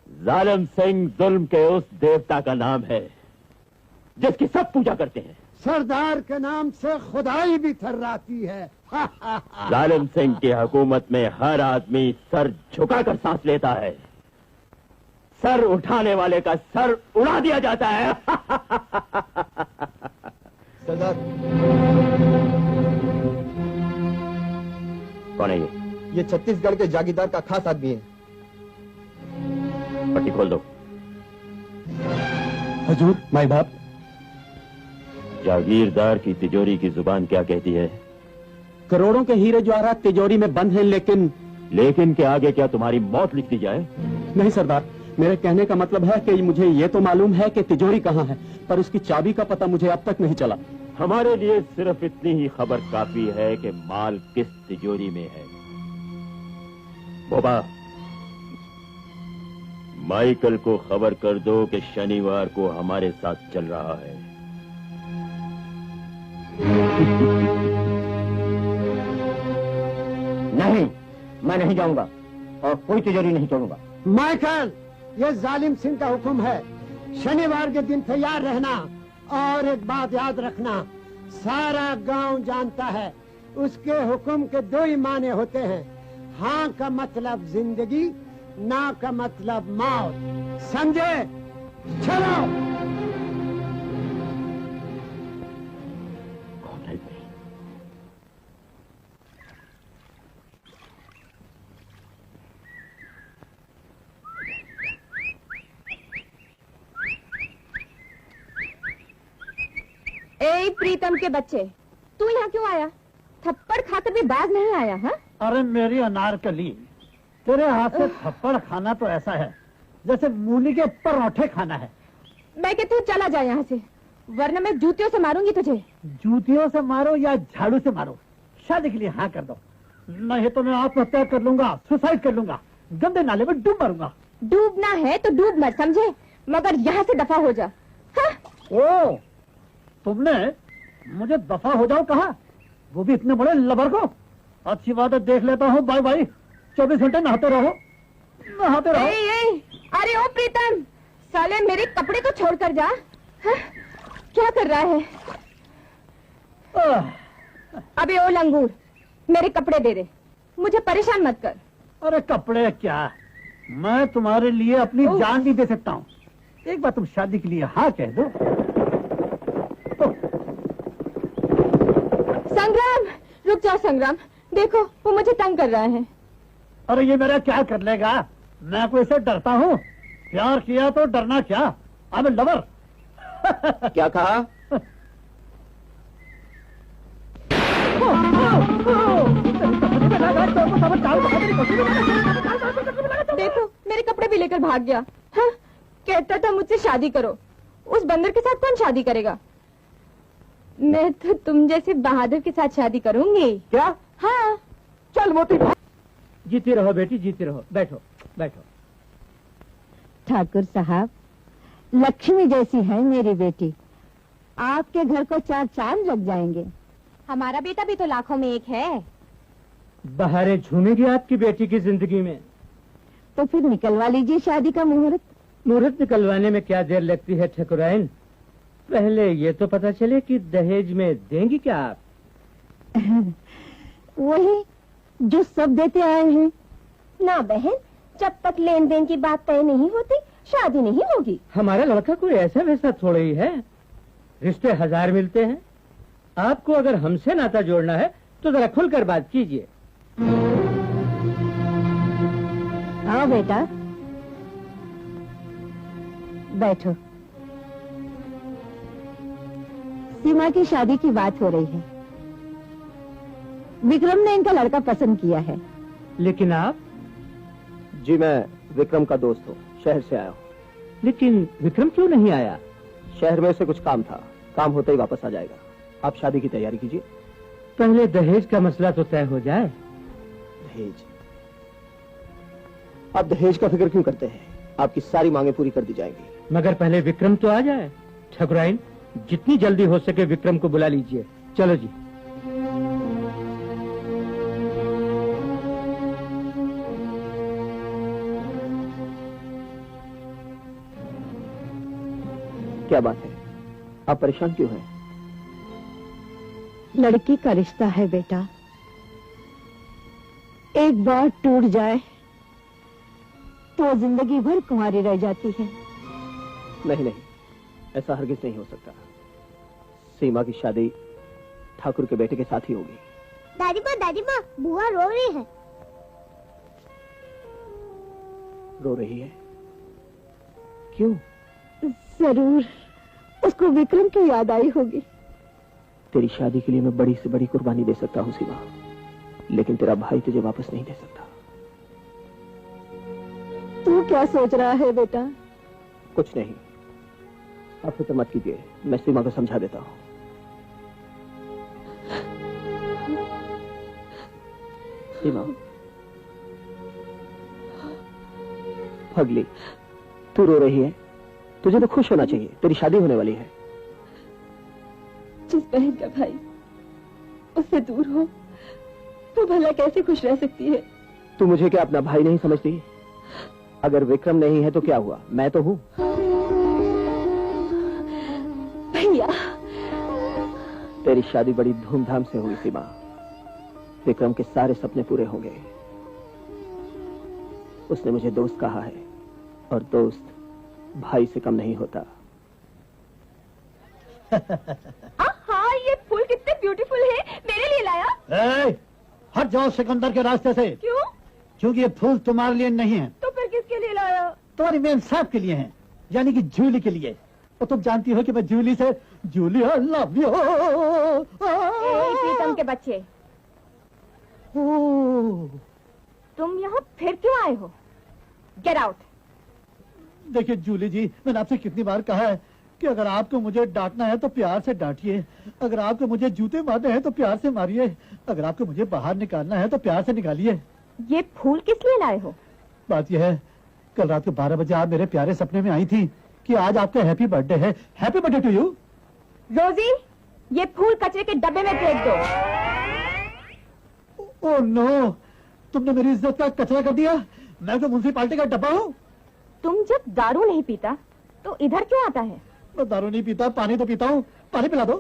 जालिम सिंह जुल्म के उस देवता का नाम है जिसकी सब पूजा करते हैं। सरदार के नाम से खुदाई भी थर्राती है। जालिम सिंह की हुकूमत में हर आदमी सर झुकाकर सांस लेता है। सर उठाने वाले का सर उड़ा दिया जाता है। सरदार, कौन है ये छत्तीसगढ़ के जागीरदार का खास आदमी है। पट्टी खोल दो। हजूर, माई बाप। जागीरदार की तिजोरी की जुबान क्या कहती है? करोड़ों के हीरे जवाहरात तिजोरी में बंद हैं, लेकिन के आगे क्या तुम्हारी मौत लिख दी जाए? नहीं सरदार, मेरे कहने का मतलब है कि मुझे ये तो मालूम है कि तिजोरी कहाँ है, पर उसकी चाबी का पता मुझे अब तक नहीं चला। हमारे लिए सिर्फ इतनी ही खबर काफी है कि माल किस तिजोरी में है। बोबा, माइकल को खबर कर दो कि शनिवार को हमारे साथ चल रहा है। नहीं, मैं नहीं जाऊंगा और कोई तिजोरी नहीं तोड़ूंगा। माइकल, ये जालिम सिंह का हुक्म है। शनिवार के दिन तैयार रहना, और एक बात याद रखना, सारा गांव जानता है उसके हुक्म के 2 ही माने होते हैं। हाँ का मतलब जिंदगी, ना का मतलब मौत। समझे? चलो। ए प्रीतम के बच्चे, तू यहाँ क्यों आया? थप्पड़ खाकर भी बाज नहीं आया? हाँ? अरे मेरी अनारकली, तेरे हाथ से थप्पड़ खाना तो ऐसा है जैसे मूली के पराठे खाना है। मैं कहती हूँ चला जा यहाँ से, वरना मैं जूतियों से मारूंगी तुझे। जूतियों से मारो या झाड़ू से मारो, शादी के लिए हाँ कर दो, नहीं तो मैं आत्महत्या कर लूंगा, सुसाइड कर लूंगा, गंदे नाले में डूब मरूंगा। डूबना है तो डूब मत, समझे? मगर यहाँ से दफा हो जा। हाँ? ओ, तुमने मुझे दफा हो जाओ कहा, वो भी इतने बड़े लबर को? अच्छी बात है, देख लेता हूँ। Bye bye. 24 घंटे नहाते रहो, नहाते रहो। अरे ओ प्रीतम, साले मेरे कपड़े तो छोड़ कर जा। हाँ? क्या कर रहा है? अबे ओ लंगूर, मेरे कपड़े दे दे, मुझे परेशान मत कर। अरे कपड़े क्या, मैं तुम्हारे लिए अपनी जान भी दे सकता हूँ। एक बार तुम शादी के लिए हाँ कह दो। संग्राम, रुक जाओ संग्राम, देखो वो मुझे तंग कर रहा है। अरे ये मेरा क्या कर लेगा, मैं कोई से डरता हूँ? प्यार किया तो डरना क्या? अब लवर। क्या कहा? देखो मेरे कपड़े भी लेकर भाग गया। हाँ? कहता था मुझसे शादी करो, उस बंदर के साथ कौन शादी करेगा? मैं तो तुम जैसे बहादुर के साथ शादी करूंगी। क्या? हाँ। चल मोती भाग। जीती रहो बेटी, जीती रहो। बैठो बैठो। ठाकुर साहब, लक्ष्मी जैसी है मेरी बेटी, आपके घर को 4 चांद लग जाएंगे। हमारा बेटा भी तो लाखों में एक है। बहारें झूमेगी आपकी बेटी की जिंदगी में। तो फिर निकलवा लीजिए शादी का मुहूर्त। मुहूर्त निकलवाने में क्या देर लगती है ठकुराइन? पहले ये तो पता चले कि दहेज में देंगी क्या आप? वही जो सब देते आए हैं। ना बहन, जब तक लेन देन की बात तय नहीं होती शादी नहीं होगी। हमारा लड़का कोई ऐसा वैसा थोड़ा ही है, रिश्ते 1000 मिलते हैं। आपको अगर हमसे नाता जोड़ना है तो जरा खुलकर बात कीजिए। आओ बेटा, बैठो। सीमा की शादी की बात हो रही है। विक्रम ने इनका लड़का पसंद किया है। लेकिन आप? जी मैं विक्रम का दोस्त हूँ, शहर से आया हूँ। लेकिन विक्रम क्यों नहीं आया? शहर में उसे कुछ काम था, काम होते ही वापस आ जाएगा। आप शादी की तैयारी कीजिए। पहले दहेज का मसला तो तय हो जाए। दहेज? आप दहेज का फिक्र क्यों करते हैं? आपकी सारी मांगे पूरी कर दी जाएंगी। मगर पहले विक्रम तो आ जाए। ठकुराइन, जितनी जल्दी हो सके विक्रम को बुला लीजिए। चलो जी। क्या बात है, आप परेशान क्यों हैं? लड़की का रिश्ता है बेटा, एक बार टूट जाए तो जिंदगी भर कुंवारी रह जाती है। नहीं नहीं, ऐसा हरगिज नहीं हो सकता। सीमा की शादी ठाकुर के बेटे के साथ ही होगी। दादी माँ, बुआ रो रही है। रो रही है? क्यों? जरूर उसको विक्रम की याद आई होगी। तेरी शादी के लिए मैं बड़ी से बड़ी कुर्बानी दे सकता हूँ सीमा, लेकिन तेरा भाई तुझे वापस नहीं दे सकता। तू क्या सोच रहा है बेटा? कुछ नहीं, आप फिक्र मत कीजिए, मैं सीमा को समझा देता हूँ। सीमा, पगली, तू रो रही है? तुझे तो खुश होना चाहिए, तेरी शादी होने वाली है। जिस बहन का भाई उससे दूर हो तो भला कैसे खुश रह सकती है? तू मुझे क्या अपना भाई नहीं समझती? अगर विक्रम नहीं है तो क्या हुआ, मैं तो हूँ। भैया, तेरी शादी बड़ी धूमधाम से हुई सीमा, विक्रम के सारे सपने पूरे होंगे। उसने मुझे दोस्त कहा है, और दोस्त भाई से कम नहीं होता। हाँ, ये फूल कितने ब्यूटीफुल है, मेरे लिए लाया? हट जाओ सिकंदर के रास्ते से। क्यों? क्योंकि ये फूल तुम्हारे लिए नहीं है। तो फिर किसके लिए लाया? तुम्हारी मेम साहब के लिए हैं, यानी कि जूली के लिए। और तुम जानती हो कि मैं जूली से जूली आई लव यू। प्रीतम के बच्चे, तुम यहाँ फिर क्यों आए हो? Get out. देखिए जूली जी, मैंने आपसे कितनी बार कहा है कि अगर आपको मुझे डांटना है तो प्यार से डांटिए, अगर आपको मुझे जूते मारने हैं तो प्यार से मारिए, अगर आपको मुझे बाहर निकालना है तो प्यार से निकालिए। ये फूल किस लिए लाए हो? बात यह है, कल रात को 12 बजे आप मेरे प्यारे सपने में आई थी कि आज आपका हैप्पी बर्थडे है। Happy birthday to you. Rosie, ये फूल कचरे के डब्बे में फेंक दो। ओह नो, तुमने मेरी इज्जत का कचरा कर दिया। मैं तो म्युनिसिपालिटी का डब्बा हूँ। तुम जब दारू नहीं पीता तो इधर क्यों आता है? मैं दारू नहीं पीता, पानी तो पीता हूँ। पानी पिला दो।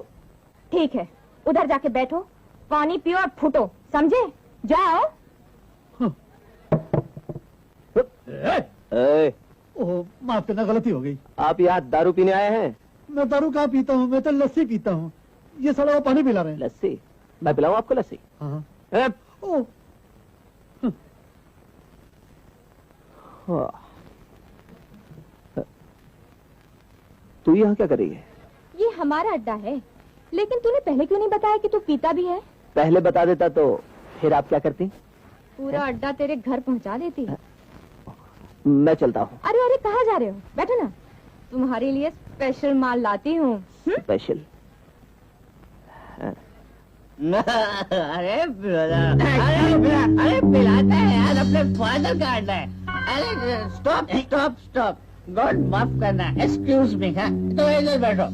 ठीक है, उधर जाके बैठो, पानी पियो और फूटो, समझे? जाओ। ओह, माफ करना, गलती हो गई। आप यहाँ दारू पीने आए हैं? मैं दारू कहाँ पीता हूँ, मैं तो लस्सी पीता हूँ। ये साला वो पानी पिला रहे हैं। लस्सी? मैं पिलाऊं आपको लस्सी? हाँ। ओह। तू यहाँ क्या कर रही है? ये हमारा अड्डा है, लेकिन तूने पहले क्यों नहीं बताया कि तू पीता भी है? पहले बता देता तो फिर आप क्या करती? पूरा अड्डा तेरे घर पहुंचा देती। मैं चलता हूँ। अरे अरे, कहाँ जा रहे हो? बैठो ना, तुम्हारे लिए स्पेशल माल लाती हूँ। स्पेशल? अरे पिलाता है यार, अपने फादर का अंडा है। अरे स्टॉप स्टॉप स्टॉप, गॉड माफ करना, एक्सक्यूज मी। हाँ तो इधर बैठो।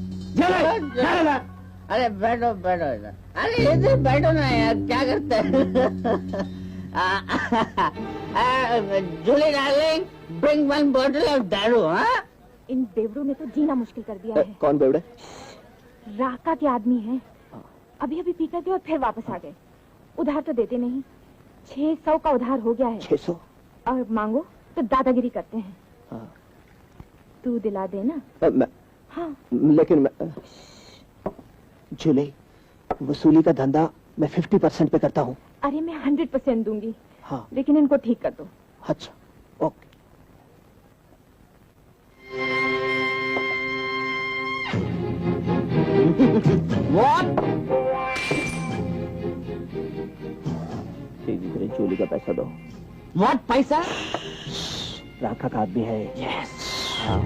अरे बैठो बैठो इधर, अरे इधर बैठो ना यार, क्या करते हैं? Julie darling, bring one bottle of daru. हाँ इन बेवड़ों ने तो जीना मुश्किल कर दिया है। कौन बेवड़े? राका के आदमी है, अभी अभी पी कर गए और फिर वापस आ गए। उधार तो देते नहीं, 600 का उधार हो गया है। 600? और मांगो तो दादागिरी करते हैं। हाँ। तू दिला देना। हाँ। लेकिन जूली, वसूली का धंधा मैं 50% पे करता हूँ। अरे मैं 100% दूंगी। हाँ। लेकिन इनको ठीक कर दो। अच्छा ओके। जूली का पैसा दो। व्हाट पैसा? राका का आदमी है। यस। हाँ।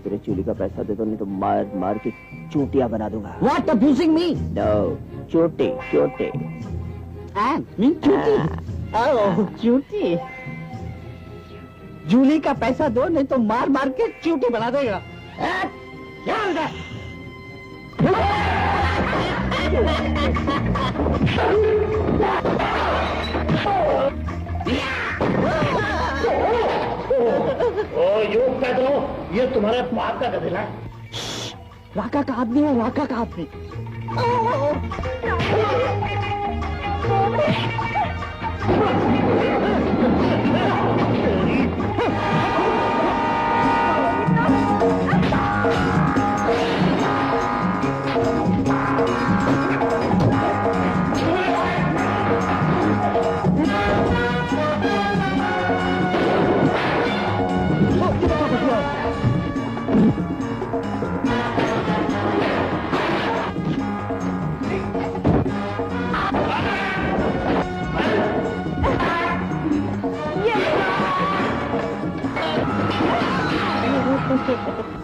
तेरे चूली का पैसा दे दो, नहीं तो मार मार के चूटियां बना दूंगा। What abusing me? नो, चोटे चोटे। चूटी? ओह चूटी। जूली का पैसा दो, नहीं तो मार मार के चूटी बना देगा। यूं कह दो, ये तुम्हारे बाप का गधेला है। राका का आदमी है, राका का आदमी।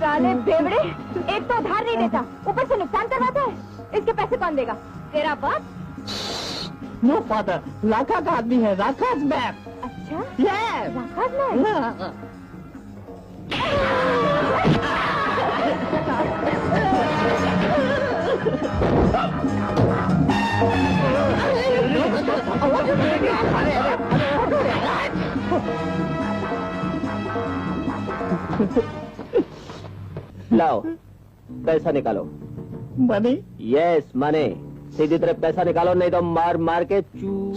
साले बेवड़े, एक तो उधार नहीं देता, ऊपर से नुकसान करवाता है। इसके पैसे कौन देगा? तेरा बाप? नो फादर, राका का आदमी है, राका's मैन। अच्छा? Yes। राका's मैन? लाओ पैसा निकालो। मनी? Yes money. सीधी तरह पैसा निकालो, नहीं तो मार मार के चू।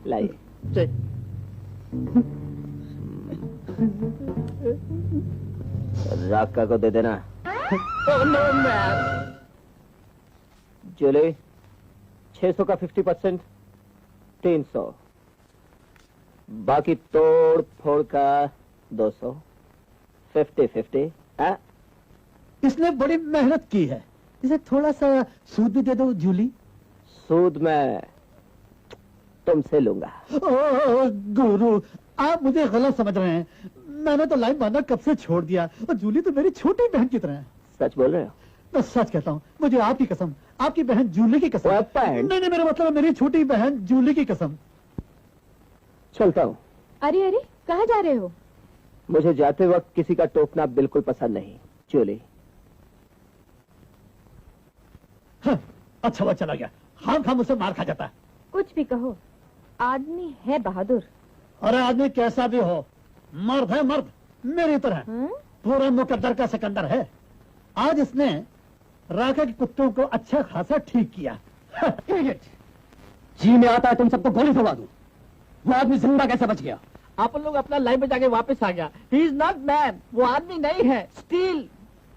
लाइए। राका को दे देना। जूली, 600 का 50%, 300। बाकी तोड़ फोड़ का 200, 50-50। इसने बड़ी मेहनत की है, इसे थोड़ा सा सूद भी दे दो जूली। सूद मैं तुमसे लूंगा। ओ गुरु, आप मुझे गलत समझ रहे हैं। मैंने तो लाइन बांधना कब से छोड़ दिया, और जूली तो मेरी छोटी बहन की तरह है। सच बोल रहे हो? मैं सच कहता हूँ, मुझे आपकी कसम, आपकी बहन जूली की कसम। नहीं, मेरा मतलब है मेरी छोटी बहन जूली की कसम। चलता हूँ। अरे अरे, कहाँ जा रहे हो? मुझे जाते वक्त किसी का टोकना बिल्कुल पसंद नहीं। जूली। हाँ, अच्छा वह चला गया, खाम मुझसे मार खा जाता है। कुछ भी कहो, आदमी है बहादुर। अरे आदमी कैसा भी हो, मर्द है मर्द, मेरी तरह। पूरा मुकद्दर का सिकंदर है। आज इसने राका के कुत्तों को अच्छा खासा ठीक किया। जी में आता है तुम सबको गोली दबा दूं। वो आदमी जिंदा कैसे बच गया? आप लोग अपना लाइन में जाके वापस आ गया। ही इज नॉट मैन, वो आदमी नहीं है, स्टील,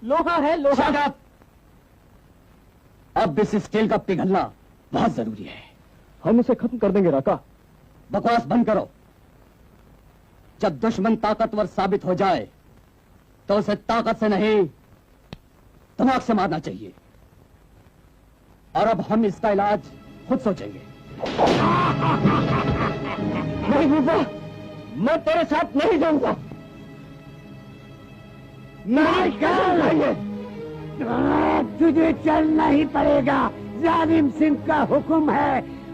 लोहा है, लोहा। अब इस स्टील का पिघलना बहुत जरूरी है। हम इसे खत्म कर देंगे राका। बकवास बंद करो। जब दुश्मन ताकतवर साबित हो जाए तो उसे ताकत से नहीं दिमाग से मारना चाहिए। और अब हम इसका इलाज खुद सोचेंगे। नहीं बाबा, मैं तेरे साथ नहीं जाऊंगा। नहीं, तुझे चलना ही पड़ेगा। जालिम सिंह का हुक्म है,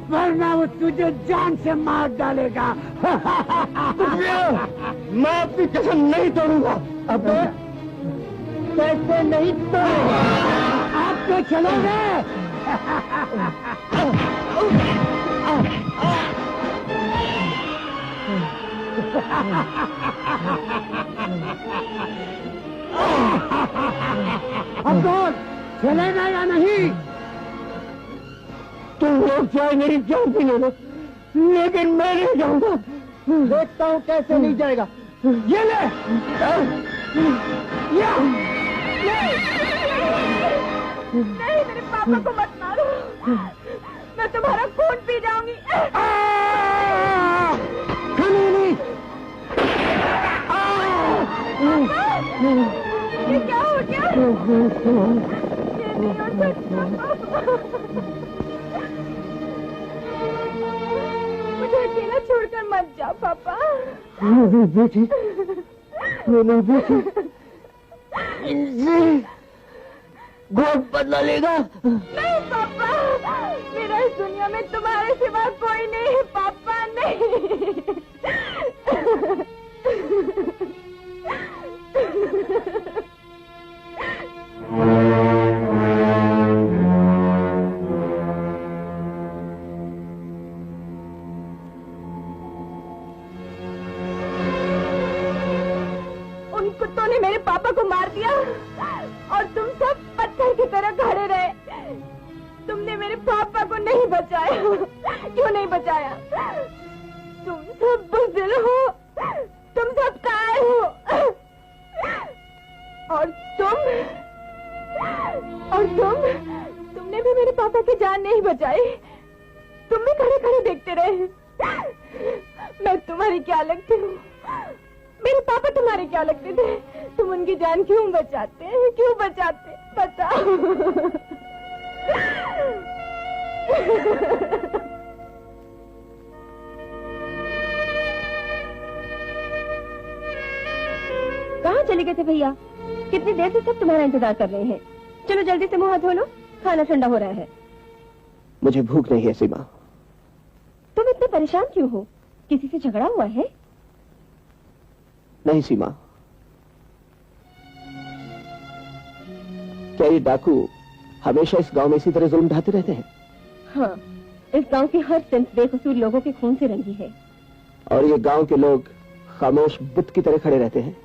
वरना वो तुझे जान से मार डालेगा। मैं अपनी कसम नहीं तोड़ूंगा। अब कैसे नहीं तोड़ूंगा? आप तो चलोगे। अब बोल, चलेगा या नहीं? तुम लोग चाहे मेरी जान भी ले लो, लेकिन मैं नहीं जाऊंगा। देखता हूँ कैसे नहीं जाएगा। ये ले। नहीं, मेरे पापा को मत मारो, मैं तुम्हारा खून पी जाऊंगी। ये क्या हो गया? ये नहीं हो सकता। मुझे अकेला छोड़कर मत जाओ पापा। बेटी, बेटी, बहुत बदला लेगा। नहीं पापा, मेरा इस दुनिया में तुम्हारे सिवा कोई नहीं है पापा, नहीं। उन कुत्तों ने मेरे पापा को मार दिया और तुम सब पत्थर की तरह खड़े रहे। तुमने मेरे पापा को नहीं बचाया। क्यों नहीं बचाया? तुम सब बुज़दिल हो, तुम सब कायर हो, और तुमने भी मेरे पापा की जान नहीं बचाई। तुम भी खड़े खड़े देखते रहे। मैं तुम्हारी क्या लगती हूँ? मेरे पापा तुम्हारे क्या लगते थे? तुम उनकी जान क्यों बचाते? क्यों बचाते? बताओ। कहाँ चले गए थे भैया? कितनी देर से सब तुम्हारा इंतजार कर रहे हैं। चलो जल्दी से मुंह हाथ धो लो, खाना ठंडा हो रहा है। मुझे भूख नहीं है सीमा। तुम इतने परेशान क्यों हो? किसी से झगड़ा हुआ है? नहीं सीमा, क्या ये डाकू हमेशा इस गांव में इसी तरह जुल्म ढाते रहते हैं? हाँ, इस गांव की हर सिंफ बेकसूर लोगों के खून से रंगी है। और ये गांव के लोग खामोश बुत की तरह खड़े रहते हैं।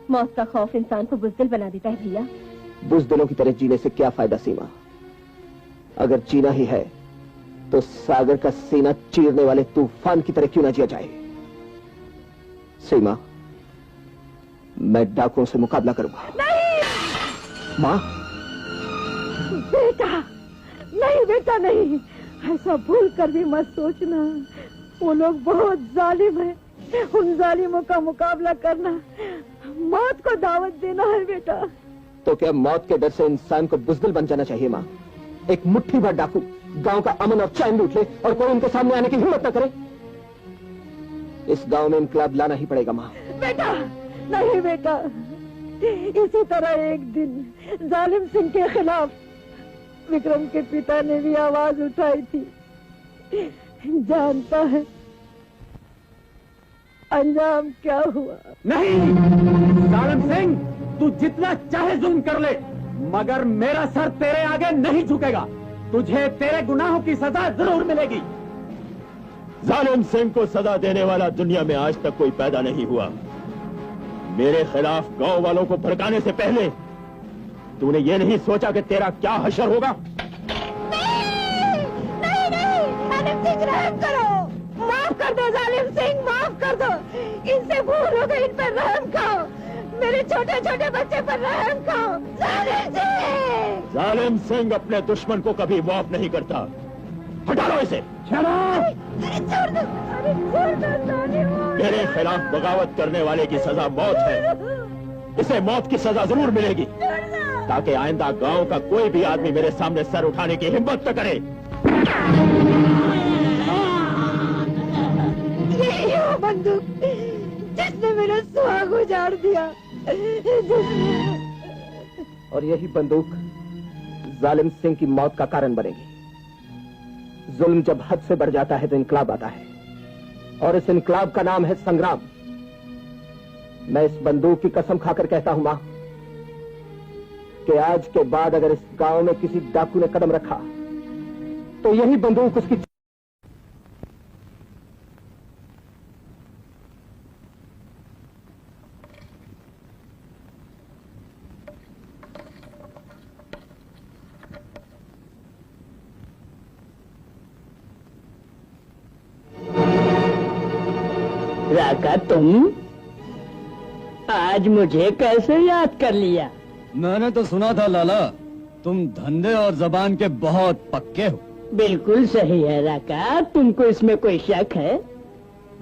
मौत का खौफ इंसान को बुज़दिल बना देता है भैया। बुज़दिलों की तरह जीने से क्या फायदा सीमा? अगर जीना ही है तो सागर का सीना चीरने वाले तूफान की तरह क्यों ना जिया जाए? सीमा, मैं डाकुओं से मुकाबला करूंगा। नहीं! माँ? बेटा, नहीं बेटा नहीं, ऐसा भूल कर भी मत सोचना। वो लोग बहुत जालिम हैं। उन जालिमों का मुकाबला करना मौत को दावत देना है बेटा। तो क्या मौत के डर से इंसान को बुज़दिल बन जाना चाहिए माँ? एक मुट्ठी भर डाकू गांव का अमन और चैन लूट ले और कोई उनके सामने आने की हिम्मत न करे। इस गांव में इंकलाब लाना ही पड़ेगा माँ। बेटा नहीं बेटा, इसी तरह एक दिन जालिम सिंह के खिलाफ विक्रम के पिता ने भी आवाज उठाई थी। जानता है अंजाम क्या हुआ? नहीं, जालिम सिंह, तू जितना चाहे जुल्म कर ले, मगर मेरा सर तेरे आगे नहीं झुकेगा। तुझे तेरे गुनाहों की सजा जरूर मिलेगी। जालिम सिंह को सजा देने वाला दुनिया में आज तक कोई पैदा नहीं हुआ। मेरे खिलाफ गांव वालों को भड़काने से पहले तूने ये नहीं सोचा कि तेरा क्या हशर होगा? जालिम सिंह, रहम करो, माफ कर दो जालिम सिंह, माफ कर दो। इनसे भूल हो गई, इन पर रहम खाओ। मेरे छोटे छोटे बच्चे पर रहम खाओ। जालिम सिंह! जालिम सिंह अपने दुश्मन को कभी माफ नहीं करता। हटा लो इसे। अरे छोड़ दो, अरे छोड़ दो जालिम। मेरे खिलाफ बगावत करने वाले की सजा मौत है। इसे मौत की सजा जरूर मिलेगी, ताकि आइंदा गांव का कोई भी आदमी मेरे सामने सर उठाने की हिम्मत न करे। यही वो बंदूक जिसने मेरा सुहाग उजाड़ दिया। और यही बंदूक जालिम सिंह की मौत का कारण बनेगी। जुल्म जब हद से बढ़ जाता है तो इनकलाब आता है, और इस इनकलाब का नाम है संग्राम। मैं इस बंदूक की कसम खाकर कहता हूं मां कि आज के बाद अगर इस गांव में किसी डाकू ने कदम रखा तो यही बंदूक उसकी राका, तुम आज मुझे कैसे याद कर लिया? मैंने तो सुना था लाला, तुम धंधे और जबान के बहुत पक्के हो। बिल्कुल सही है राका, तुमको इसमें कोई शक है?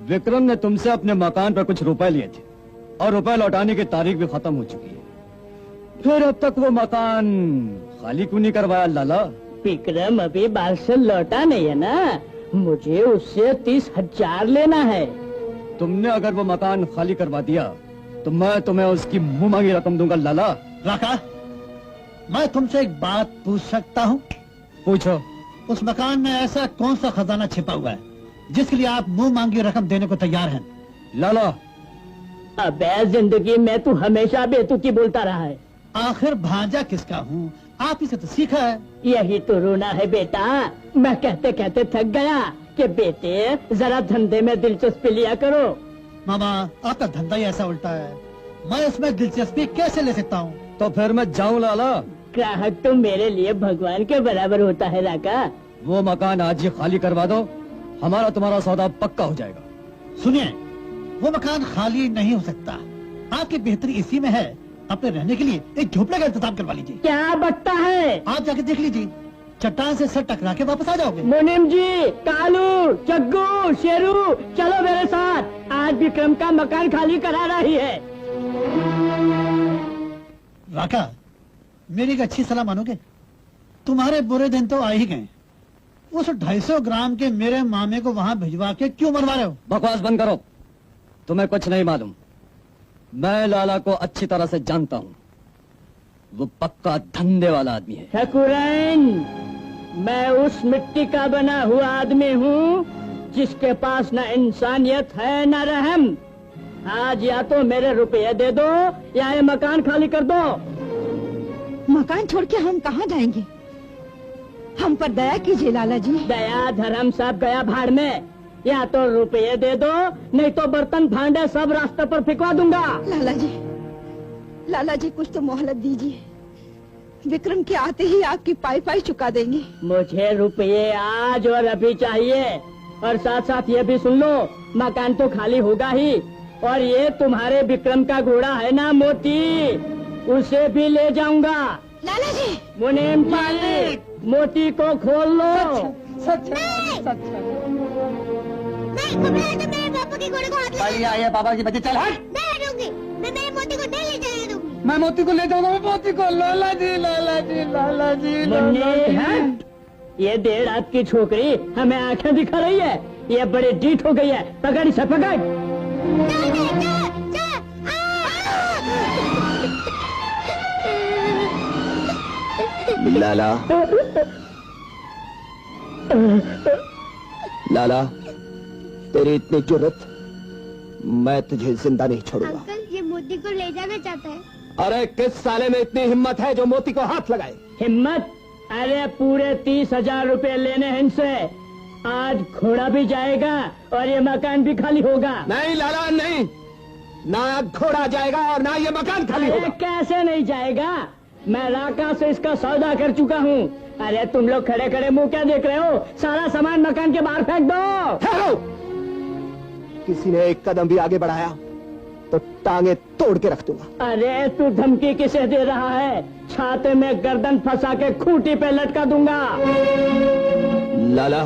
विक्रम ने तुमसे अपने मकान पर कुछ रुपए लिए थे और रुपए लौटाने की तारीख भी खत्म हो चुकी है, फिर अब तक वो मकान खाली क्यों नहीं करवाया लाला? विक्रम अभी बाहर से लौटा नहीं है ना, मुझे उससे 30,000 लेना है। तुमने अगर वो मकान खाली करवा दिया तो मैं तुम्हें उसकी मुंह मांगी रकम दूंगा लाला। राका, मैं तुमसे एक बात पूछ सकता हूँ? पूछो। उस मकान में ऐसा कौन सा खजाना छिपा हुआ है जिसके लिए आप मुंह मांगी रकम देने को तैयार हैं? लाला, अबे जिंदगी में तू हमेशा बेतुकी बोलता रहा है। आखिर भांजा किसका हूँ? आप इसे तो सीखा है। यही तो रोना है बेटा, मैं कहते कहते थक गया कि बेटे जरा धंधे में दिलचस्पी लिया करो। मामा, आपका धंधा ही ऐसा उल्टा है, मैं इसमें दिलचस्पी कैसे ले सकता हूँ? तो फिर मैं जाऊँ लाला? ग्राहक तो मेरे लिए भगवान के बराबर होता है राका। वो मकान आज ही खाली करवा दो, हमारा तुम्हारा सौदा पक्का हो जाएगा। सुनिए, वो मकान खाली नहीं हो सकता, आपकी बेहतरी इसी में है, अपने रहने के लिए एक झोपड़े का इंतजाम करवा लीजिए। क्या बकता है? आप जाके देख लीजिए, चट्टान से सर टकरा के वापस आ जाओगे। मुनीम जी, कालू, चग्गू, शेरू, चलो मेरे साथ, आज विक्रम का मकान खाली करा रही है। राका, मेरी एक अच्छी सलाह मानोगे? तुम्हारे बुरे दिन तो आ ही गए, उस 250 ग्राम के मेरे मामे को वहाँ भिजवा के क्यों मरवा रहे हो? बकवास बंद करो, तुम्हें कुछ नहीं मालूम। मैं लाला को अच्छी तरह से जानता हूँ, वो पक्का धंधे वाला आदमी है। ठकुरैन, मैं उस मिट्टी का बना हुआ आदमी हूँ जिसके पास न इंसानियत है न रहम। आज या तो मेरे रुपये दे दो या ये मकान खाली कर दो। मकान छोड़ के हम कहाँ जाएंगे? हम पर दया कीजिए लाला जी। दया धर्म सब गया भाड़ में, या तो रुपये दे दो नहीं तो बर्तन भांडे सब रास्ते पर फेंकवा दूंगा। लाला जी कुछ तो मोहलत दीजिए, विक्रम के आते ही आपकी पाई पाई चुका देंगे। मुझे रुपये आज और अभी चाहिए, और साथ साथ ये भी सुन लो, मकान तो खाली होगा ही, और ये तुम्हारे विक्रम का घोड़ा है ना मोती, उसे भी ले जाऊंगा। लाला जी, मुनीम जी, मोती को खोल लो। सच मेरे पापा के घोड़े को हाथ लगा। आइए बाबा जी, बच्चे चल हट। मैं दूंगी, मैं मेरे मोती को नहीं ले जाने दूंगी। मैं मोती को ले जाऊंगा, मैं मोती को। लाला जी, लाला जी, लाला जी, लाला जी। ये 1.5 रात की छोकरी हमें आंखें दिखा रही है, ये बड़ी डीठ हो गई है। पकड़ इसे, पकड़। लाला, लाला, तेरी इतनी जुर्रत, मैं तुझे जिंदा नहीं छोड़ूंगा। अंकल, ये मोती को ले जाना चाहता है। अरे किस साले में इतनी हिम्मत है जो मोती को हाथ लगाए? हिम्मत? अरे पूरे 30,000 रुपए लेने हैं इनसे। आज घोड़ा भी जाएगा और ये मकान भी खाली होगा। नहीं लाला, नहीं, ना घोड़ा जाएगा और ना ये मकान खाली होगा। कैसे नहीं जाएगा? मैं राका से इसका सौदा कर चुका हूँ। अरे तुम लोग खड़े खड़े मुंह क्या देख रहे हो? सारा सामान मकान के बाहर फेंक दो। ठहरो, किसी ने एक कदम भी आगे बढ़ाया तो टांगे तोड़ के रख दूंगा। अरे तू धमकी किसे दे रहा है? छाते में गर्दन फंसा के खूंटी पे लटका दूंगा। लाला,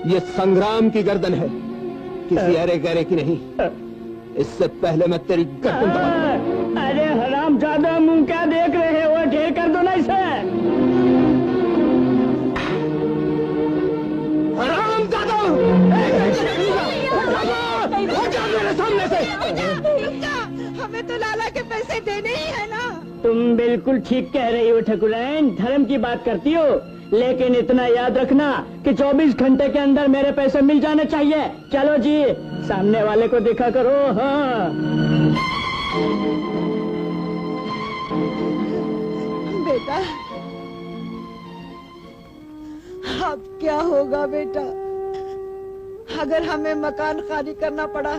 ये संग्राम की गर्दन है, किसी अरे गहरे की नहीं। इससे पहले मैं तेरी गर्दन दबा। अरे हरामजादा, मुंह क्या देख रहे हो? ढेर कर दो ना इसे। हरामजादा, हो जा मेरे सामने से। हमें तो लाला के पैसे देने ही है ना। तुम बिल्कुल ठीक कह रही हो ठकुराइन, धर्म की बात करती हो, लेकिन इतना याद रखना कि 24 घंटे के अंदर मेरे पैसे मिल जाने चाहिए। चलो जी, सामने वाले को देखा करो। हाँ बेटा, अब क्या होगा बेटा? अगर हमें मकान खाली करना पड़ा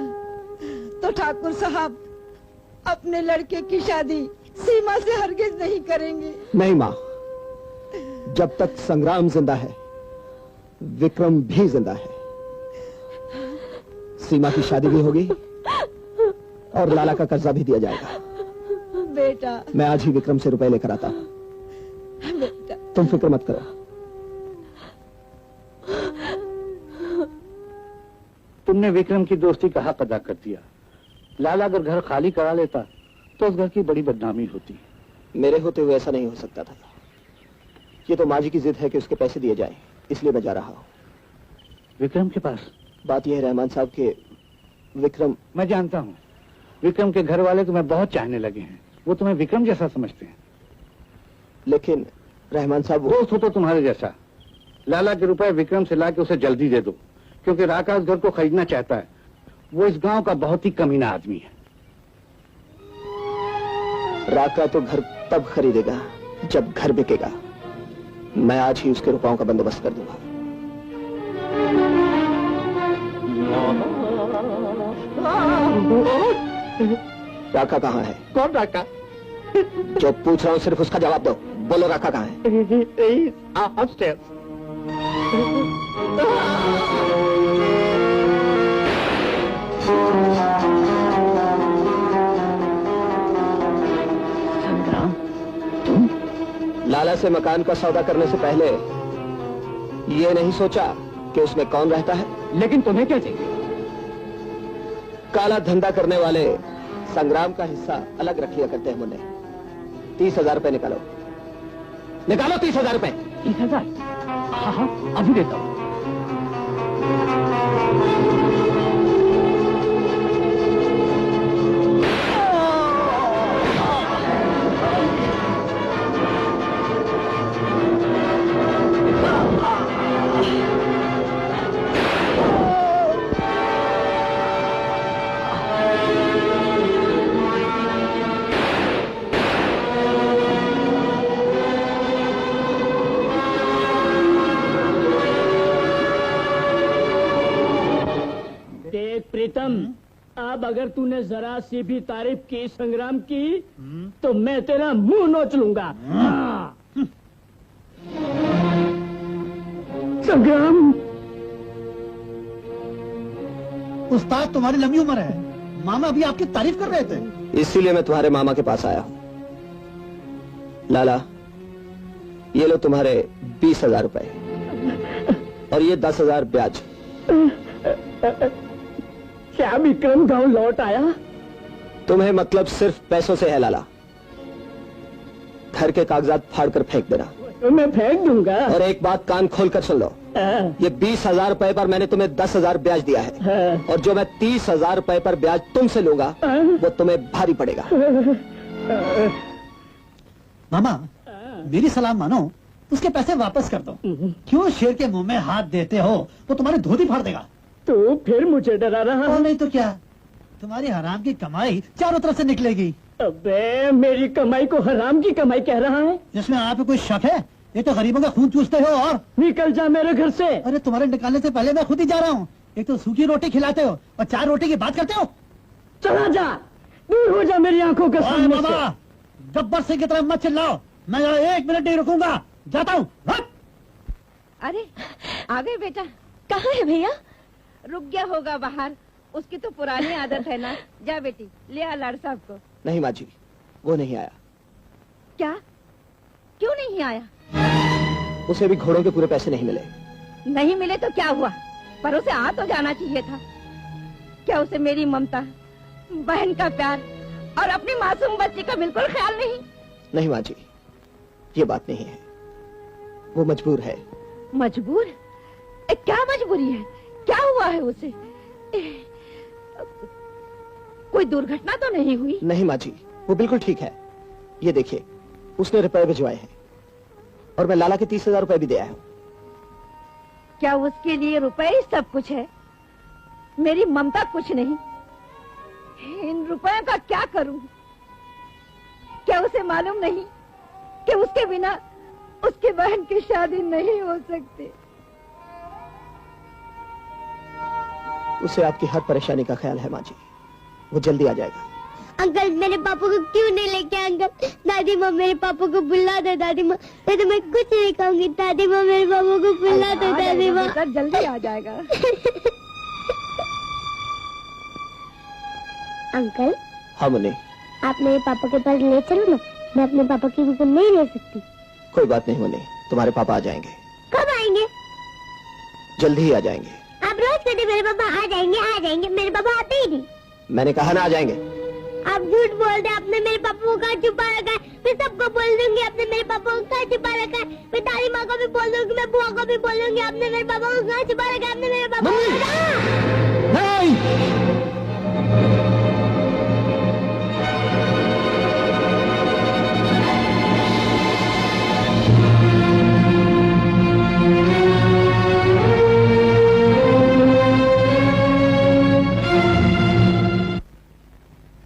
तो ठाकुर साहब अपने लड़के की शादी सीमा से हरगिज नहीं करेंगे। नहीं माँ, जब तक संग्राम जिंदा है विक्रम भी जिंदा है। सीमा की शादी भी होगी और लाला का कर्जा भी दिया जाएगा। बेटा, मैं आज ही विक्रम से रुपए लेकर आता हूँ, बेटा। तुम फिक्र मत करो। तुमने विक्रम की दोस्ती का हक अदा कर दिया। लाला अगर घर खाली करा लेता तो उस घर की बड़ी बदनामी होती। मेरे होते हुए ऐसा नहीं हो सकता था। ये तो माँ जी की जिद है कि उसके पैसे दिए जाएं, इसलिए मैं जा रहा हूँ। विक्रम के पास? बात यह है रहमान साहब के विक्रम। मैं जानता हूँ, विक्रम के घर वाले तुम्हें बहुत चाहने लगे हैं। वो तुम्हें विक्रम जैसा समझते हैं। लेकिन रहमान साहब, दोस्त हो तो तुम्हारे जैसा। लाला के रुपए विक्रम से लाके उसे जल्दी दे दो, क्योंकि राका इस घर को खरीदना चाहता है। वो इस गांव का बहुत ही कमीना आदमी है। राका तो घर तब खरीदेगा जब घर बिकेगा। मैं आज ही उसके रुपयों का बंदोबस्त कर दूंगा। राका कहाँ है? कौन राका? जो पूछ रहा हूँ सिर्फ उसका जवाब दो। बोलो, राका कहाँ है? अपस्टेयर्स। संग्राम, तुम? लाला से मकान का सौदा करने से पहले ये नहीं सोचा कि उसमें कौन रहता है? लेकिन तुम्हें क्या चाहिए? काला धंधा करने वाले संग्राम का हिस्सा अलग रख लिया करते हैं मुन्ने। 30,000 रुपए निकालो, निकालो 30,000 रुपए। 30,000? हाँ हाँ, अभी देता हूँ। प्रीतम, अब अगर तूने जरा सी भी तारीफ की संग्राम की तो मैं तेरा मुंह नोच लूंगा। हाँ। संग्राम, उस्ताद तुम्हारी लंबी उम्र है। मामा अभी आपकी तारीफ कर रहे थे। इसीलिए मैं तुम्हारे मामा के पास आया हूं। लाला, ये लो तुम्हारे 20,000 रुपए और ये 10,000 ब्याज। क्या विक्रम गांव लौट आया? तुम्हें मतलब सिर्फ पैसों से है लाला। घर के कागजात फाड़ कर फेंक देना। मैं फेंक दूंगा। और एक बात कान खोल कर सुन लो, ये 20,000 रुपए पर मैंने तुम्हें 10,000 ब्याज दिया है, और जो मैं 30,000 रुपए पर ब्याज तुमसे लूंगा वो तुम्हें भारी पड़ेगा। मामा, मेरी सलाह मानो, उसके पैसे वापस कर दो। क्यों शेर के मुंह में हाथ देते हो? वो तुम्हारी धोती फाड़ देगा। तो फिर मुझे डरा रहा है? नहीं तो क्या, तुम्हारी हराम की कमाई चारों तरफ से निकलेगी। अबे, मेरी कमाई को हराम की कमाई कह रहा है? जिसमें आप कोई शक है? ये तो गरीबों का खून चूसते हो। और निकल जा मेरे घर से। अरे तुम्हारे निकालने से पहले मैं खुद ही जा रहा हूँ। एक तो सूखी रोटी खिलाते हो और 4 रोटी की बात करते हो। चला जा, दूर हो जा मेरी आंखों के सामने से। गब्बर सिंह की तरह मत चिल्लाओ, मैं 1 मिनट नहीं रुकूंगा, जाता हूँ। अरे आ गए बेटा। कहाँ है भैया? रुक गया होगा बाहर, उसकी तो पुरानी आदत है ना। जा बेटी, ले आ लाड़ साहब को। नहीं माँ जी, वो नहीं आया। क्या? क्यों नहीं आया? उसे भी घोड़ों के पूरे पैसे नहीं मिले। नहीं मिले तो क्या हुआ, पर उसे आ तो जाना चाहिए था। क्या उसे मेरी ममता, बहन का प्यार और अपनी मासूम बच्ची का बिल्कुल ख्याल नहीं? नहीं माँ जी, ये बात नहीं है। वो मजबूर है। मजबूर? क्या मजबूरी है? क्या हुआ है उसे? कोई दुर्घटना तो नहीं हुई? नहीं माँ जी, वो बिल्कुल ठीक है। ये देखिए, उसने रुपए भिजवाए हैं और मैं लाला के 30,000 रुपए भी दे आया हूँ। क्या उसके लिए रुपए ही सब कुछ है? मेरी ममता कुछ नहीं। इन रुपयों का क्या करूं? क्या उसे मालूम नहीं कि उसके बिना उसकी बहन की शादी नहीं हो सकती? उसे आपकी हर परेशानी का ख्याल है माँ जी, वो जल्दी आ जाएगा। अंकल मेरे पापा को क्यों नहीं लेके आए? अंकल, दादी माँ मेरे पापा को बुला दो। दादी माँ, नहीं तो मैं कुछ नहीं कहूँगी। दादी माँ मेरे पापा को बुला दो। दादी माँ जल्दी आ जाएगा। अंकल, हाँ मुन्नी, आप मेरे पापा के पास ले चलो ना। मैं अपने पापा की बिल्कुल नहीं ले सकती। कोई बात नहीं मुन्नी, तुम्हारे पापा आ जाएंगे। कब आएंगे? जल्दी ही आ जाएंगे। आप रोज कहते मेरे पापा आ जाएंगे आ जाएंगे, मेरे पापा आते ही नहीं। मैंने कहा ना आ जाएंगे। आप झूठ बोल रहे, आपने मेरे पापा को कहाँ छुपा रखा है? मैं सबको बोल दूंगी आपने मेरे पापा को कहाँ छुपा रखा है। मैं दादी माँ को भी बोल दूंगी, मैं बुआ को भी बोल दूंगी आपने मेरे पापा को कहाँ छुपा रखा है। आपने मेरे पापा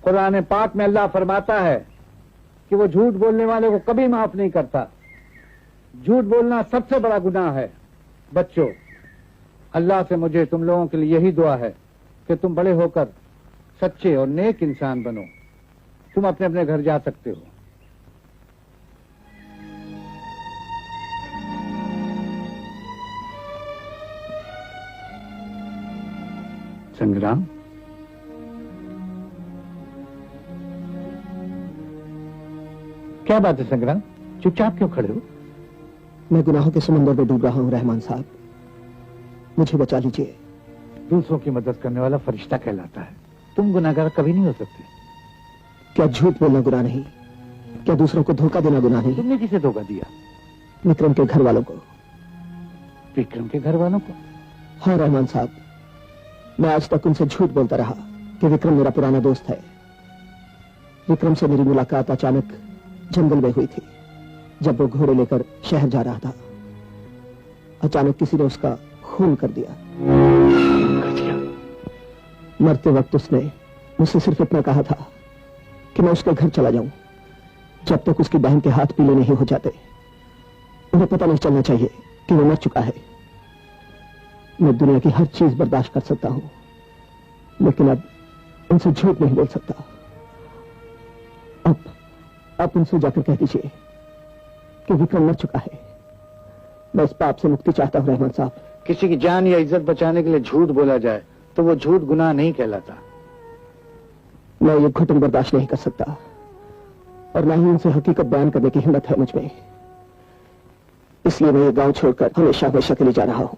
कुरान पाक में अल्लाह फरमाता है कि वो झूठ बोलने वाले को कभी माफ नहीं करता। झूठ बोलना सबसे बड़ा गुनाह है। बच्चों, अल्लाह से मुझे तुम लोगों के लिए यही दुआ है कि तुम बड़े होकर सच्चे और नेक इंसान बनो। तुम अपने अपने घर जा सकते हो। संग्राम, क्या बात है संग्राम, चुपचाप क्यों खड़े हो? मैं गुनाहों के समंदर में डूब रहा हूँ रहमान साहब, मुझे बचा लीजिए। दूसरों की मदद करने वाला फरिश्ता कहलाता है। तुम गुनाहगार कभी नहीं हो सकते। क्या झूठ बोलना गुनाह नहीं? क्या दूसरों को धोखा देना गुनाह नहीं? तुमने किसे धोखा दिया? विक्रम के घर वालों को। विक्रम के घर वालों को? हाँ रहमान साहब, मैं आज तक उनसे झूठ बोलता रहा कि विक्रम मेरा पुराना दोस्त है। विक्रम से मेरी मुलाकात अचानक जंगल में हुई थी, जब वो घोड़े लेकर शहर जा रहा था। अचानक किसी ने उसका खून कर दिया। मरते वक्त उसने मुझसे सिर्फ इतना कहा था कि मैं उसके घर चला जाऊं जब तक उसकी बहन के हाथ पीले नहीं हो जाते। उन्हें पता नहीं चलना चाहिए कि वो मर चुका है। मैं दुनिया की हर चीज बर्दाश्त कर सकता हूं, लेकिन अब उनसे झूठ नहीं बोल सकता। अब उनसे जाकर कह दीजिए कि विक्रम मर चुका है। मैं इस पाप से मुक्ति चाहता हूं रहमान साहब। किसी की जान या इज्जत बचाने के लिए झूठ बोला जाए तो वो झूठ गुनाह नहीं कहलाता। मैं ये घुटन बर्दाश्त नहीं कर सकता और ना ही उनसे हकीकत बयान करने की हिम्मत है मुझ में। इसलिए मैं ये गांव छोड़कर हमेशा हमेशा के लिए जा रहा हूं।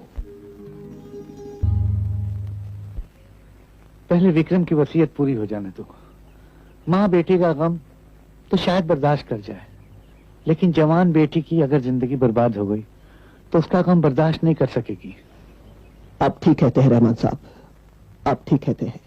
पहले विक्रम की वसीयत पूरी हो जाने दो। माँ बेटी का गम तो शायद बर्दाश्त कर जाए, लेकिन जवान बेटी की अगर जिंदगी बर्बाद हो गई तो उसका गम बर्दाश्त नहीं कर सकेगी। आप ठीक कहते हैं रहमान साहब, आप ठीक कहते हैं।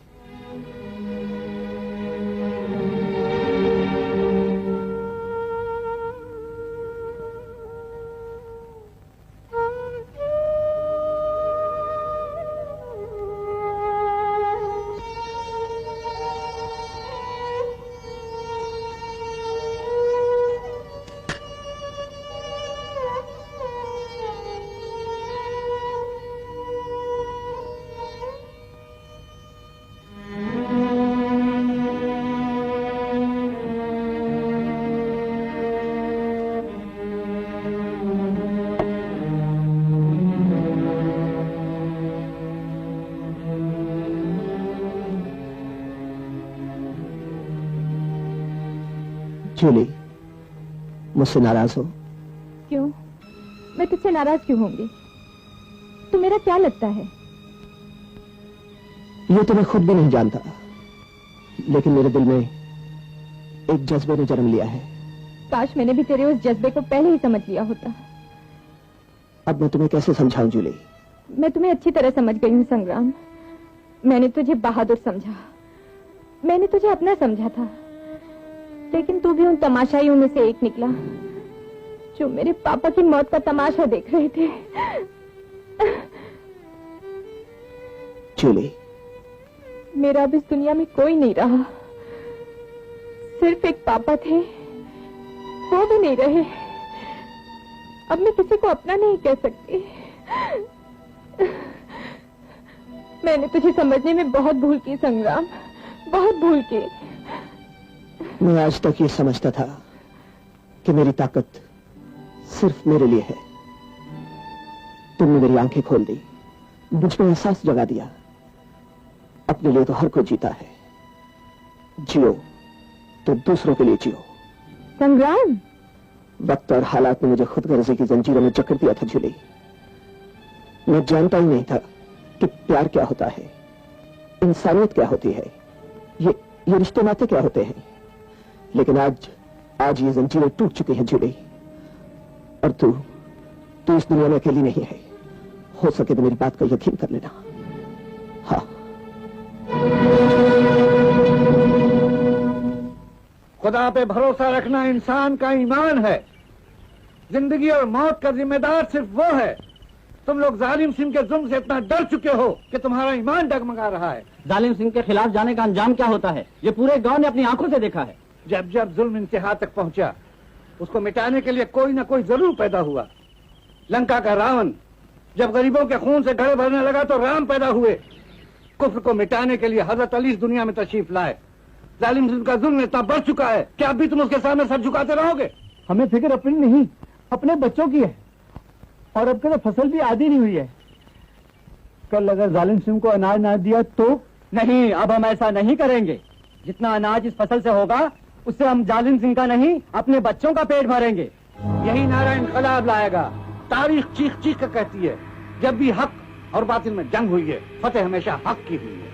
जूली, मुझसे नाराज हो? क्यों? मैं तुझसे नाराज क्यों होंगी? तू मेरा क्या लगता है? ये तो मैं खुद भी नहीं जानता, लेकिन मेरे दिल में एक जज्बे ने जन्म लिया है। काश मैंने भी तेरे उस जज्बे को पहले ही समझ लिया होता। अब मैं तुम्हें कैसे समझाऊं जूली? मैं तुम्हें अच्छी तरह समझ गई हूँ संग्राम। मैंने तुझे बहादुर समझा, मैंने तुझे अपना समझा था, लेकिन तू भी उन तमाशाइयों में से एक निकला जो मेरे पापा की मौत का तमाशा देख रहे थे। जूली, मेरा अब इस दुनिया में कोई नहीं रहा। सिर्फ एक पापा थे, वो भी नहीं रहे। अब मैं किसी को अपना नहीं कह सकती। मैंने तुझे समझने में बहुत भूल की संग्राम, बहुत भूल की। मैं आज तक ये समझता था कि मेरी ताकत सिर्फ मेरे लिए है। तुमने मेरी आंखें खोल दी, मुझ में एहसास जगा दिया। अपने लिए तो हर कोई जीता है, जियो तो दूसरों के लिए जियो। संग्राम, वक्त और हालात ने मुझे खुद गर्जी की जंजीरों में जकड़ दिया था जूली। मैं जानता ही नहीं था कि प्यार क्या होता है, इंसानियत क्या होती है, ये रिश्ते नाते क्या होते हैं। लेकिन आज ये जंजीरें टूट चुकी हैं जूली, और तू इस दुनिया में अकेली नहीं है। हो सके तो मेरी बात का यकीन कर लेना। हाँ, खुदा पे भरोसा रखना इंसान का ईमान है। जिंदगी और मौत का जिम्मेदार सिर्फ वो है। तुम लोग जालिम सिंह के जुल्म से इतना डर चुके हो कि तुम्हारा ईमान डगमगा रहा है। जालिम सिंह के खिलाफ जाने का अंजाम क्या होता है, ये पूरे गांव ने अपनी आंखों से देखा है। जब जब जुल्म इंतहा तक पहुंचा, उसको मिटाने के लिए कोई ना कोई जरूर पैदा हुआ। लंका का रावण जब गरीबों के खून से घड़े भरने लगा तो राम पैदा हुए। कुफ्र को मिटाने के लिए हजरत अली इस दुनिया में तशरीफ लाए। जालिम सिंह का जुल्म इतना बढ़ चुका है कि अब भी तुम उसके सामने सर झुकाते रहोगे? हमें फिक्र अपनी नहीं, अपने बच्चों की है। और अब तो फसल भी आधी नहीं हुई है। कल अगर जालिम सिंह को अनाज ना दिया तो? नहीं, अब हम ऐसा नहीं करेंगे। जितना अनाज इस फसल से होगा उससे हम जालिम सिंह का नहीं, अपने बच्चों का पेट भरेंगे। यही नारा इनकलाब लाएगा। तारीख चीख चीख कर कहती है, जब भी हक और बातिल में जंग हुई है, फतेह हमेशा हक की हुई है।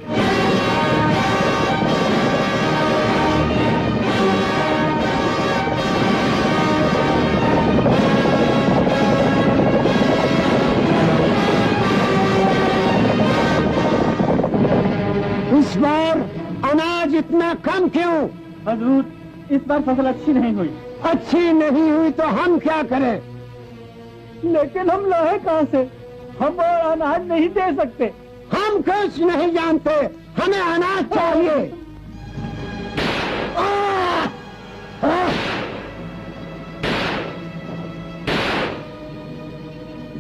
इस बार अनाज इतना कम क्यों? हजूर, इस बार फसल अच्छी नहीं हुई। अच्छी नहीं हुई तो हम क्या करें? लेकिन हम लाए कहां से? हम और अनाज नहीं दे सकते। हम कुछ नहीं जानते, हमें अनाज चाहिए।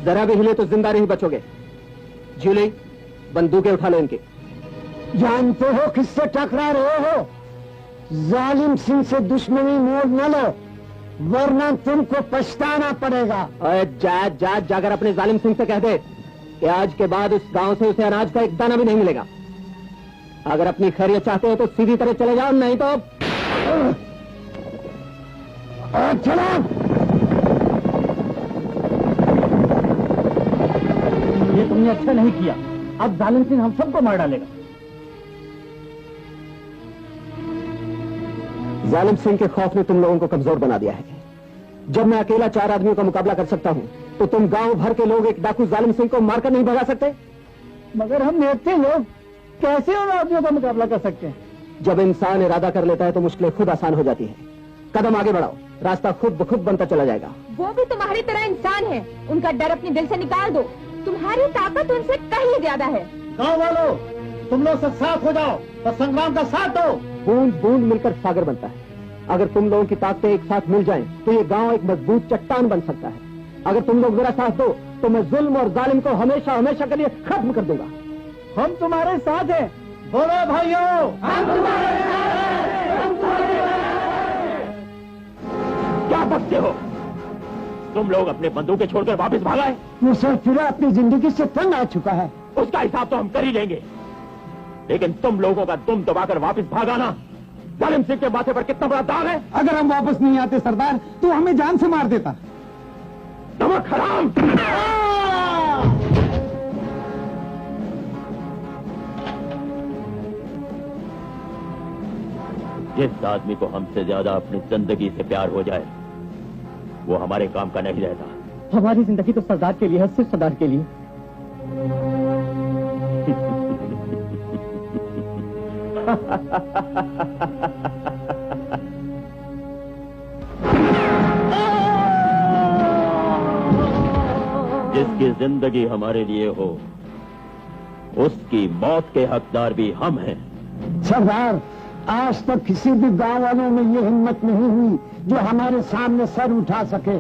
जरा भी हिले तो जिंदा नहीं बचोगे। जूली, बंदूकें उठा लो इनकी। जानते हो किससे टकरा रहे हो? जालिम सिंह से दुश्मनी मोड़ न लो, वरना तुमको पछताना पड़ेगा। जाकर अपने जालिम सिंह से कह दे कि आज के बाद उस गांव से उसे अनाज का एक दाना भी नहीं मिलेगा। अगर अपनी खैरियत चाहते हो तो सीधी तरह चले जाओ, नहीं तो चलो। ये तुमने अच्छा नहीं किया। अब जालिम सिंह हम सबको मार डालेगा। जालिम सिंह के खौफ ने तुम लोगों को कमजोर बना दिया है। जब मैं अकेला 4 आदमियों का मुकाबला कर सकता हूँ, तो तुम गांव भर के लोग एक डाकू जालिम सिंह को मारकर नहीं भगा सकते? मगर हम नेते लोग कैसे उन आदमियों का मुकाबला कर सकते हैं? जब इंसान इरादा कर लेता है तो मुश्किलें खुद आसान हो जाती है। कदम आगे बढ़ाओ, रास्ता खुद ब खुद बनता चला जाएगा। वो भी तुम्हारी तरह इंसान है, उनका डर अपने दिल से निकाल दो। तुम्हारी ताकत उनसे कहीं ज्यादा है। गाँव वालों, तुम लोग सब साथ हो जाओ और संग्राम का साथ दो। बूंद बूंद मिलकर सागर बनता है। अगर तुम लोगों की ताकतें एक साथ मिल जाएं, तो ये गांव एक मजबूत चट्टान बन सकता है। अगर तुम लोग मेरा साथ दो तो मैं जुल्म और जालिम को हमेशा हमेशा के लिए खत्म कर दूंगा। हम तुम्हारे साथ हैं। बोलो भाइयों, हम तुम्हारे साथ हैं। क्या बकते हो? तुम लोग अपने बंदूकें छोड़कर वापस भागाए। वो सर फिरा अपनी जिंदगी से तंग आ चुका है। उसका हिसाब तो हम कर ही लेंगे, लेकिन तुम लोगों का दुम दबाकर वापस भागाना जालिम सिंह के माथे पर कितना बड़ा दाग है। अगर हम वापस नहीं आते सरदार, तो हमें जान से मार देता। नमक हराम! जिस आदमी को हमसे ज्यादा अपनी जिंदगी से प्यार हो जाए, वो हमारे काम का नहीं रहता। हमारी जिंदगी तो सरदार के लिए है, सिर्फ सरदार के लिए। जिसकी जिंदगी हमारे लिए हो, उसकी मौत के हकदार भी हम हैं। सरदार, आज तक किसी भी गांव वालों में ये हिम्मत नहीं हुई जो हमारे सामने सर उठा सके,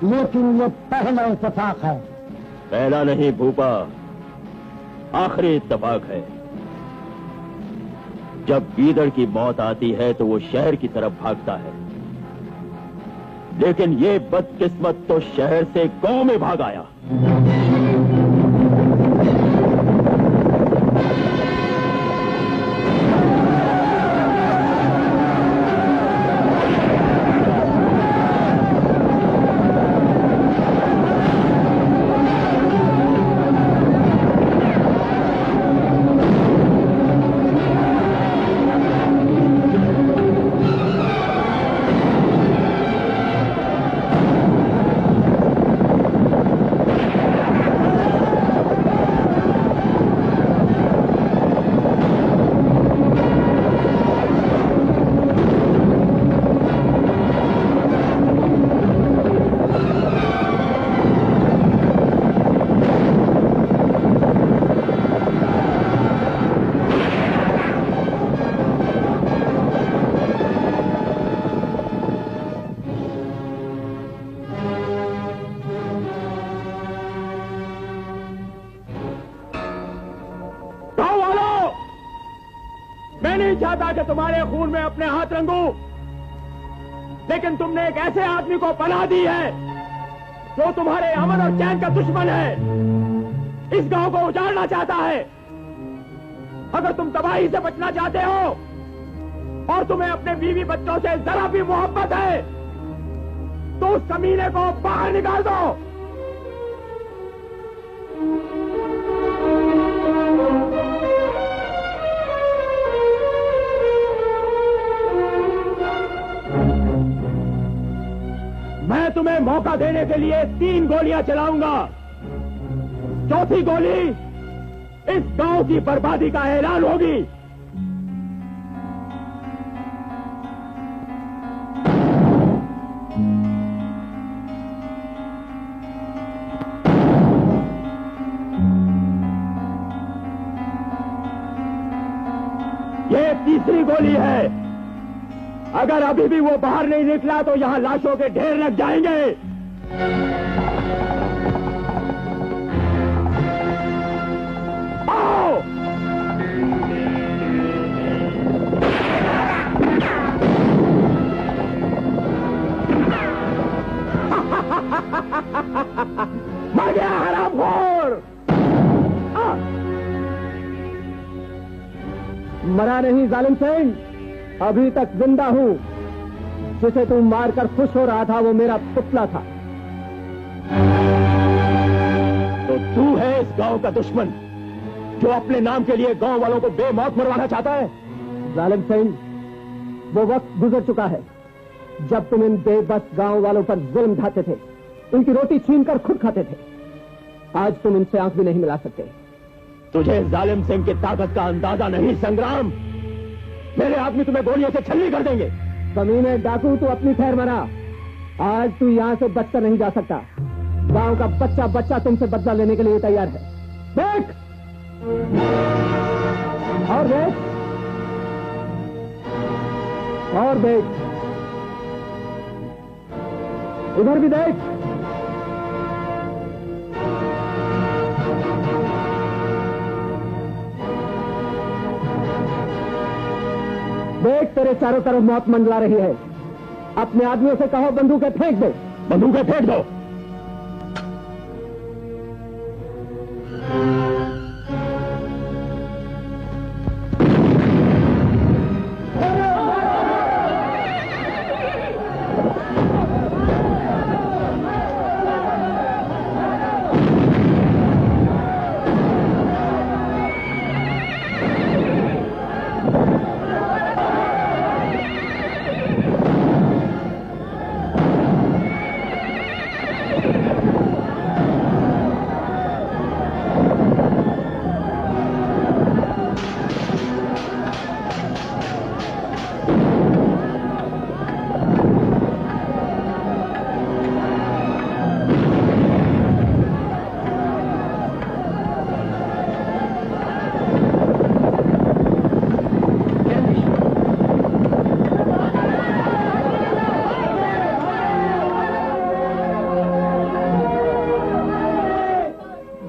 लेकिन ये पहला इत्तेफाक है। पहला नहीं भूपा, आखिरी इत्तेफाक है। जब गीदड़ की मौत आती है तो वो शहर की तरफ भागता है, लेकिन ये बदकिस्मत तो शहर से गांव में भाग आया। चाहता कि तुम्हारे खून में अपने हाथ रंगूं, लेकिन तुमने एक ऐसे आदमी को पनाह दी है जो तुम्हारे अमन और चैन का दुश्मन है, इस गांव को उजाड़ना चाहता है। अगर तुम तबाही से बचना चाहते हो और तुम्हें अपने बीवी बच्चों से जरा भी मोहब्बत है तो उस कमीने को बाहर निकाल दो। मैं तुम्हें मौका देने के लिए 3 गोलियां चलाऊंगा। चौथी गोली इस गांव की बर्बादी का ऐलान होगी। ये तीसरी गोली है। अगर अभी भी वो बाहर नहीं निकला तो यहां लाशों के ढेर लग जाएंगे। आओ! मर गया हरामखोर। मरा नहीं जालिम सिंह, अभी तक जिंदा हूं। जिसे तुम मारकर खुश हो रहा था वो मेरा पुतला था। तो तू है इस गांव का दुश्मन जो अपने नाम के लिए गांव वालों को बेमौत मरवाना चाहता है। जालिम सिंह, वो वक्त गुजर चुका है जब तुम इन बेबस गांव वालों पर जुल्म ढाते थे, उनकी रोटी छीनकर खुद खाते थे। आज तुम इनसे आंख भी नहीं मिला सकते। तुझे जालिम सिंह की ताकत का अंदाजा नहीं संग्राम। मेरे आदमी तुम्हें गोलियों से छलनी कर देंगे। कमीने डाकू, तू अपनी खैर मना। आज तू यहां से बचकर नहीं जा सकता। गांव का बच्चा बच्चा तुमसे बदला लेने के लिए तैयार है। देख और देख और देख, इधर भी देख। देख, तेरे चारों तरफ मौत मंडला रही है। अपने आदमियों से कहो बंदूकें फेंक दे। बंदूकें फेंक दो।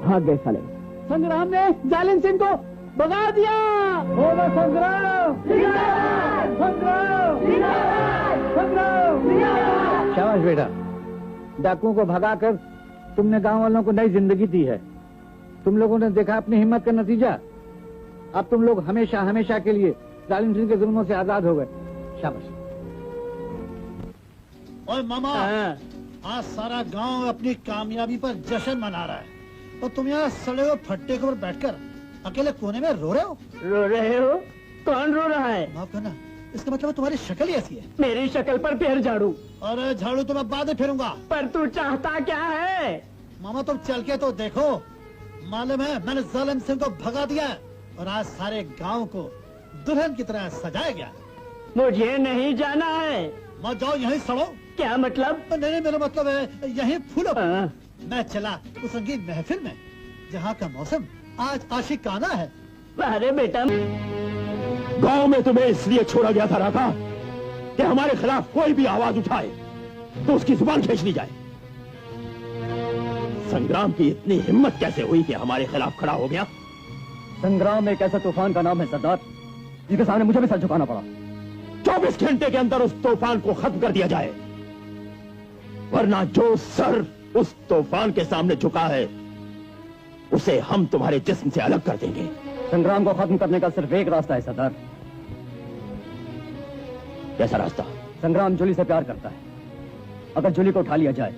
भाग गए साले। संग्राम ने जालिम सिंह को भगा दिया। बोलो संग्राम, संग्राम, संग्राम। शाबाश बेटा, डाकुओं को भगाकर तुमने गांव वालों को नई जिंदगी दी है। तुम लोगों ने देखा अपनी हिम्मत का नतीजा। अब तुम लोग हमेशा हमेशा के लिए जालिम सिंह के जुल्मों से आजाद हो गए। शाबाश। ओए मामा, आज सारा गांव अपनी कामयाबी पर जश्न मना रहा है और तुम यहाँ सड़े हुए फट्टे के ऊपर बैठकर अकेले कोने में रो रहे हो। रो रहे हो? कौन रो रहा है? माफ करना, इसका मतलब तुम्हारी शक्ल ही ऐसी है। मेरी शक्ल पर फिर झाड़ू? अरे झाड़ू तो मैं बाद में फेरूंगा। पर तू चाहता क्या है? मामा तुम चल के तो देखो, मालूम है मैंने जालिम सिंह को भगा दिया और आज सारे गांव को दुल्हन की तरह सजाया गया। मुझे नहीं जाना है। मत जाओ, यहीं सड़ो। क्या मतलब? नहीं, मेरा मतलब है यहीं फूलो। मैं चला उस संगीत महफिल में जहाँ का मौसम आज आशिकाना है। अरे बेटा, गांव में तुम्हें इसलिए छोड़ा गया था राका कि हमारे खिलाफ कोई भी आवाज उठाए तो उसकी जुबान खींच ली जाए। संग्राम की इतनी हिम्मत कैसे हुई कि हमारे खिलाफ खड़ा हो गया? संग्राम एक ऐसा तूफान का नाम है सरदार, जिसके सामने मुझे भी सर झुकाना पड़ा। 24 घंटे के अंदर उस तूफान को खत्म कर दिया जाए, वरना जो सर उस तूफान के सामने झुका है उसे हम तुम्हारे जिस्म से अलग कर देंगे। संग्राम को खत्म करने का सिर्फ एक रास्ता है सरदार। कैसा रास्ता? संग्राम जूली से प्यार करता है। अगर जूली को उठा लिया जाए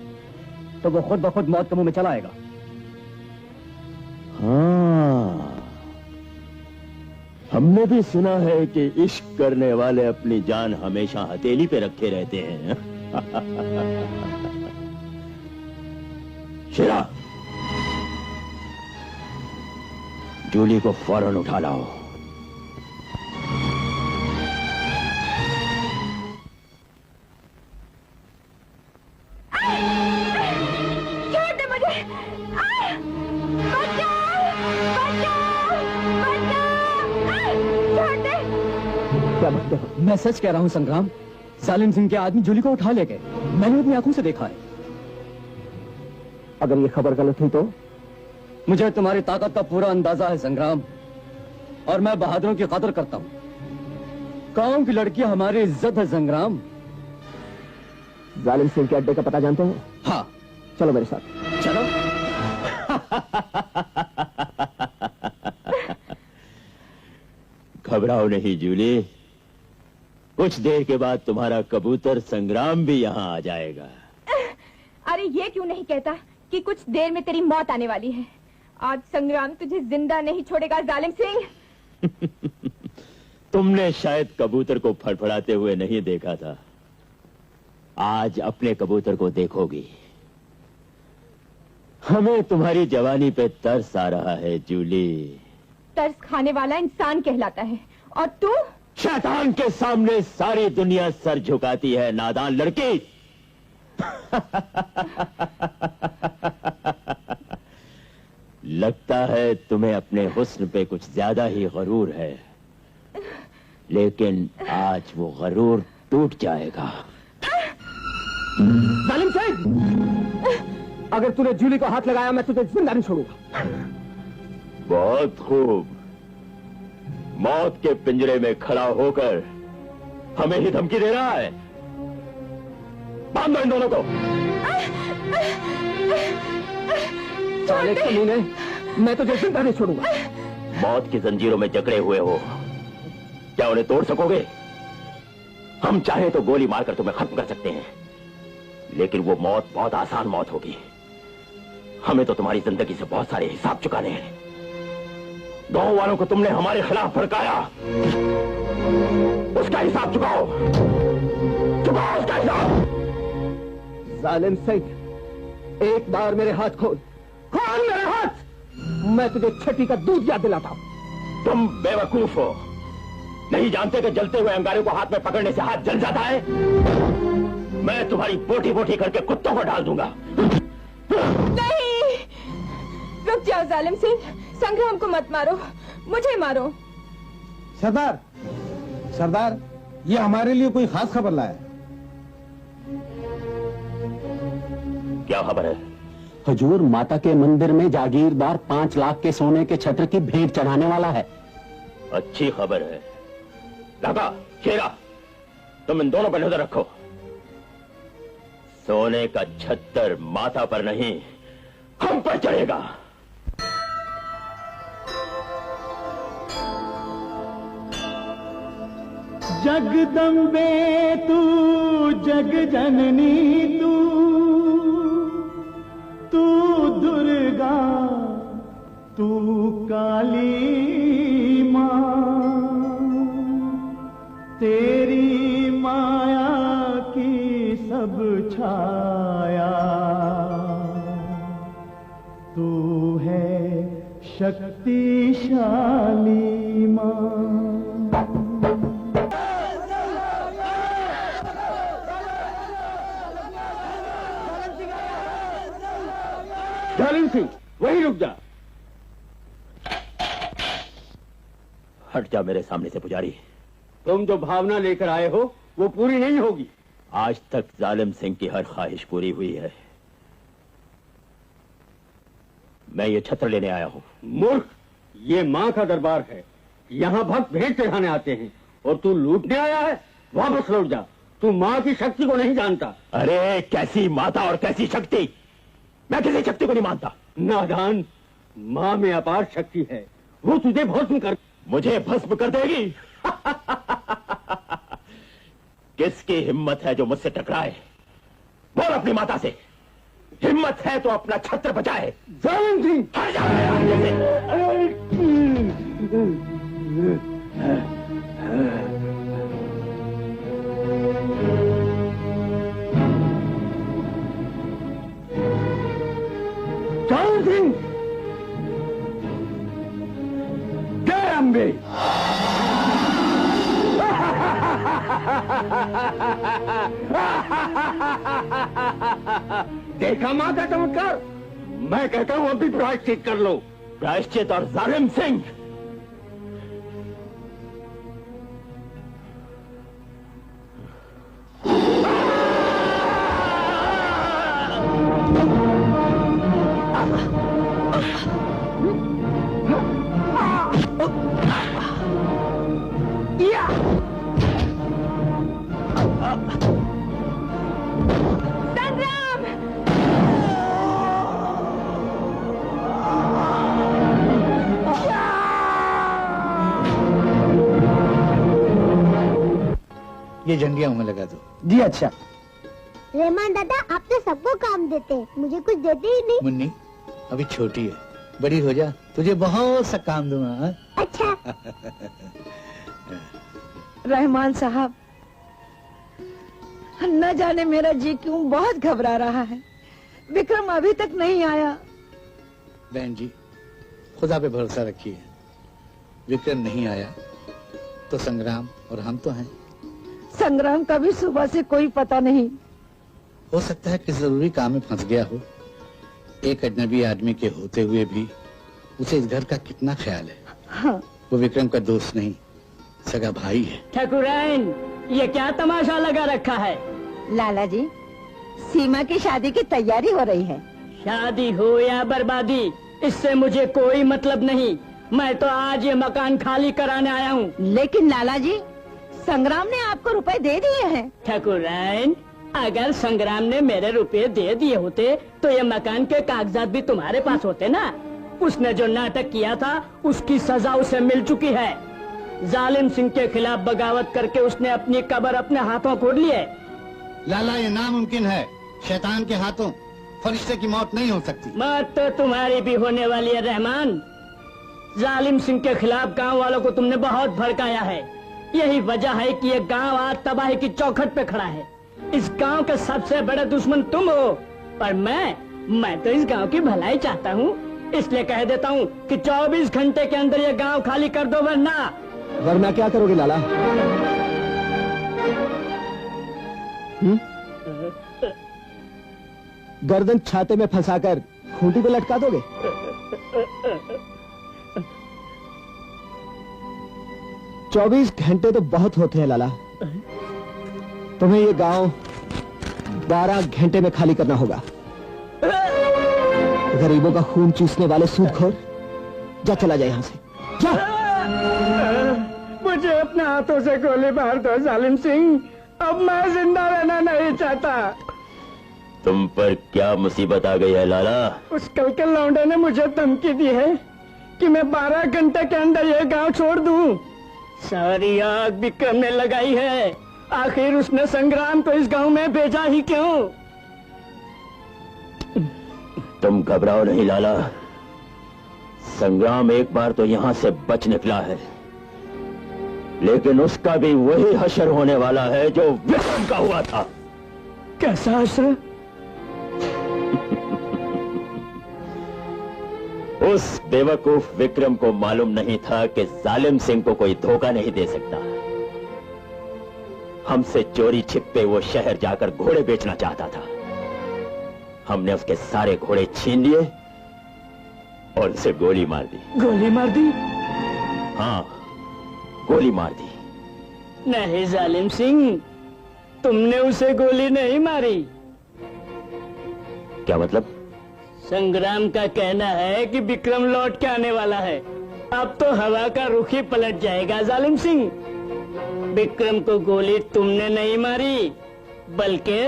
तो वो खुद ब खुद मौत के मुंह में चला आएगा। हाँ, हमने भी सुना है कि इश्क करने वाले अपनी जान हमेशा हथेली पे रखे रहते हैं। शिरा, जूली को फौरन उठा लाओ। छोड़ दे मुझे। छोड़ दे। क्या बात है? मैं सच कह रहा हूँ संग्राम, जालिम सिंह के आदमी जूली को उठा ले गए। मैंने अपनी आंखों से देखा है। अगर ये खबर गलत हुई तो? मुझे तुम्हारी ताकत का पूरा अंदाजा है संग्राम, और मैं बहादुरों की कदर करता हूँ। गांव की लड़की हमारी इज्जत है संग्राम। जालिम सिंह के अड्डे का पता जानते हो? हाँ। चलो मेरे साथ। चलो। घबराओ नहीं जूली, कुछ देर के बाद तुम्हारा कबूतर संग्राम भी यहाँ आ जाएगा। अरे ये क्यों नहीं कहता कि कुछ देर में तेरी मौत आने वाली है। आज संग्राम तुझे जिंदा नहीं छोड़ेगा जालिम सिंह। तुमने शायद कबूतर को फड़फड़ाते हुए नहीं देखा था, आज अपने कबूतर को देखोगी। हमें तुम्हारी जवानी पे तरस आ रहा है जूली। तरस खाने वाला इंसान कहलाता है, और तू शैतान के सामने सारी दुनिया सर झुकाती है, नादान लड़की। लगता है तुम्हें अपने हुस्न पे कुछ ज्यादा ही गरूर है, लेकिन आज वो गरूर टूट जाएगा। जालिम सिंह, अगर तूने जूली को हाथ लगाया मैं तुझे जिंदा नहीं छोड़ूंगा। बहुत खूब, मौत के पिंजरे में खड़ा होकर हमें ही धमकी दे रहा है। बांध दो इन दोनों को। साले कमीने, मैं तुझे जिंदा नहीं छोड़ूंगा। मौत की जंजीरों में जकड़े हुए हो, क्या उन्हें तोड़ सकोगे? हम चाहे तो गोली मारकर तुम्हें खत्म कर सकते हैं, लेकिन वो मौत बहुत आसान मौत होगी। हमें तो तुम्हारी जिंदगी से बहुत सारे हिसाब चुकाने हैं। गांव वालों को तुमने हमारे खिलाफ भड़काया, उसका हिसाब चुकाओ, चुकाओ उसका हिसाब। जालिम सिंह, एक बार मेरे हाथ खोल मेरे हाथ, मैं तुझे छठी का दूध याद दिलाता हूं। तुम बेवकूफ हो, नहीं जानते कि जलते हुए अंगारों को हाथ में पकड़ने से हाथ जल जाता है। मैं तुम्हारी बोटी बोटी करके कुत्तों को डाल दूंगा। नहीं, रुक जाओ जालिम सिंह, संग्राम को मत मारो, मुझे मारो। सरदार, सरदार, ये हमारे लिए कोई खास खबर लाया है। क्या खबर है? हुजूर, माता के मंदिर में जागीरदार 5 लाख के सोने के छत्र की भेंट चढ़ाने वाला है। अच्छी खबर है। लाका, शेरा, तुम इन दोनों पर नजर रखो। सोने का छत्र माता पर नहीं, हम पर चढ़ेगा। जगदम्बे तू जग जननी तू दुर्गा तू काली माँ, तेरी माया की सब छाया, तू है शक्तिशाली माँ। जालिम सिंह, वहीं रुक जा। हट जा मेरे सामने से पुजारी। तुम जो भावना लेकर आए हो वो पूरी नहीं होगी। आज तक जालिम सिंह की हर ख्वाहिश पूरी हुई है। मैं ये छत्र लेने आया हूँ। मूर्ख, ये माँ का दरबार है। यहाँ भक्त भेंट चढ़ाने आते हैं और तू लूटने आया है। वापस लौट जा। तू माँ की शक्ति को नहीं जानता। अरे कैसी माता और कैसी शक्ति, मैं किसी शक्ति को नहीं मानता। नादान, माँ में अपार शक्ति है, वो तुझे भस्म कर। मुझे भस्म कर देगी? किसकी हिम्मत है जो मुझसे टकराए? बोल अपनी माता से। हिम्मत है तो अपना छत्र बचाए। जालिम सिंह, हट जा मेरे रास्ते से। जालिम सिंह, जय अम्बे। देखा माँ का चमत्कार। मैं कहता हूँ अभी प्रायश्चित कर लो। प्रायश्चित और जालिम सिंह, ये झंडियां में लगा दो। जी अच्छा। रहमान दादा, आप तो सबको काम देते हैं, मुझे कुछ देते ही नहीं। मुन्नी, अभी छोटी है, बड़ी हो जा, तुझे बहुत सा काम दूंगा। हाँ? अच्छा। रहमान साहब, न जाने मेरा जी क्यों बहुत घबरा रहा है। विक्रम अभी तक नहीं आया। बहन जी, खुदा पे भरोसा रखिए। विक्रम नहीं आया तो संग्राम और हम तो हैं। संग्राम का भी सुबह से कोई पता नहीं। हो सकता है कि जरूरी काम में फंस गया हो। एक अजनबी आदमी के होते हुए भी उसे इस घर का कितना ख्याल है। हाँ। वो विक्रम का दोस्त नहीं, सगा भाई है। ठाकुराइन, ये क्या तमाशा लगा रखा है? लाला जी, सीमा की शादी की तैयारी हो रही है। शादी हो या बर्बादी, इससे मुझे कोई मतलब नहीं। मैं तो आज ये मकान खाली कराने आया हूँ। लेकिन लाला जी, संग्राम ने आपको रुपए दे दिए हैं। ठाकुराइन, अगर संग्राम ने मेरे रुपए दे दिए होते तो ये मकान के कागजात भी तुम्हारे पास होते ना। उसने जो नाटक किया था उसकी सजा उसे मिल चुकी है। जालिम सिंह के खिलाफ बगावत करके उसने अपनी कब्र अपने हाथों खोद ली है। लाला, ये नामुमकिन है। शैतान के हाथों फरिश्ते की मौत नहीं हो सकती। मौत तो तुम्हारी भी होने वाली है रहमान। जालिम सिंह के खिलाफ गांव वालों को तुमने बहुत भड़काया है। यही वजह है कि ये गांव आज तबाही की चौखट पे खड़ा है। इस गांव के सबसे बड़े दुश्मन तुम हो, पर मैं तो इस गांव की भलाई चाहता हूँ। इसलिए कह देता हूँ कि 24 घंटे के अंदर ये गांव खाली कर दो, वरना क्या करोगे लाला? गर्दन छाते में फंसाकर खूंटी पे लटका दोगे? 24 घंटे तो बहुत होते हैं लाला। तुम्हें ये गांव 12 घंटे में खाली करना होगा। गरीबों का खून चूसने वाले सूदखोर, जा चला जाए यहाँ से, जा। मुझे अपने हाथों से गोली मार दो जालिम सिंह, अब मैं जिंदा रहना नहीं चाहता। तुम पर क्या मुसीबत आ गई है लाला? उस कल के लौंडे ने मुझे धमकी दी है कि मैं 12 घंटे के अंदर ये गांव छोड़ दूं। सारी आग विक्रम ने लगाई है, आखिर उसने संग्राम को इस गांव में भेजा ही क्यों? तुम घबराओ नहीं लाला, संग्राम एक बार तो यहाँ से बच निकला है, लेकिन उसका भी वही हश्र होने वाला है जो विक्रम का हुआ था। कैसा हश्र? उस बेवकूफ विक्रम को मालूम नहीं था कि जालिम सिंह को कोई धोखा नहीं दे सकता। हमसे चोरी छिपे वो शहर जाकर घोड़े बेचना चाहता था। हमने उसके सारे घोड़े छीन लिए और उसे गोली मार दी। गोली मार दी? हाँ, गोली मार दी। नहीं जालिम सिंह, तुमने उसे गोली नहीं मारी। क्या मतलब? संग्राम का कहना है कि विक्रम लौट के आने वाला है। अब तो हवा का रुख ही पलट जाएगा जालिम सिंह। विक्रम को गोली तुमने नहीं मारी, बल्कि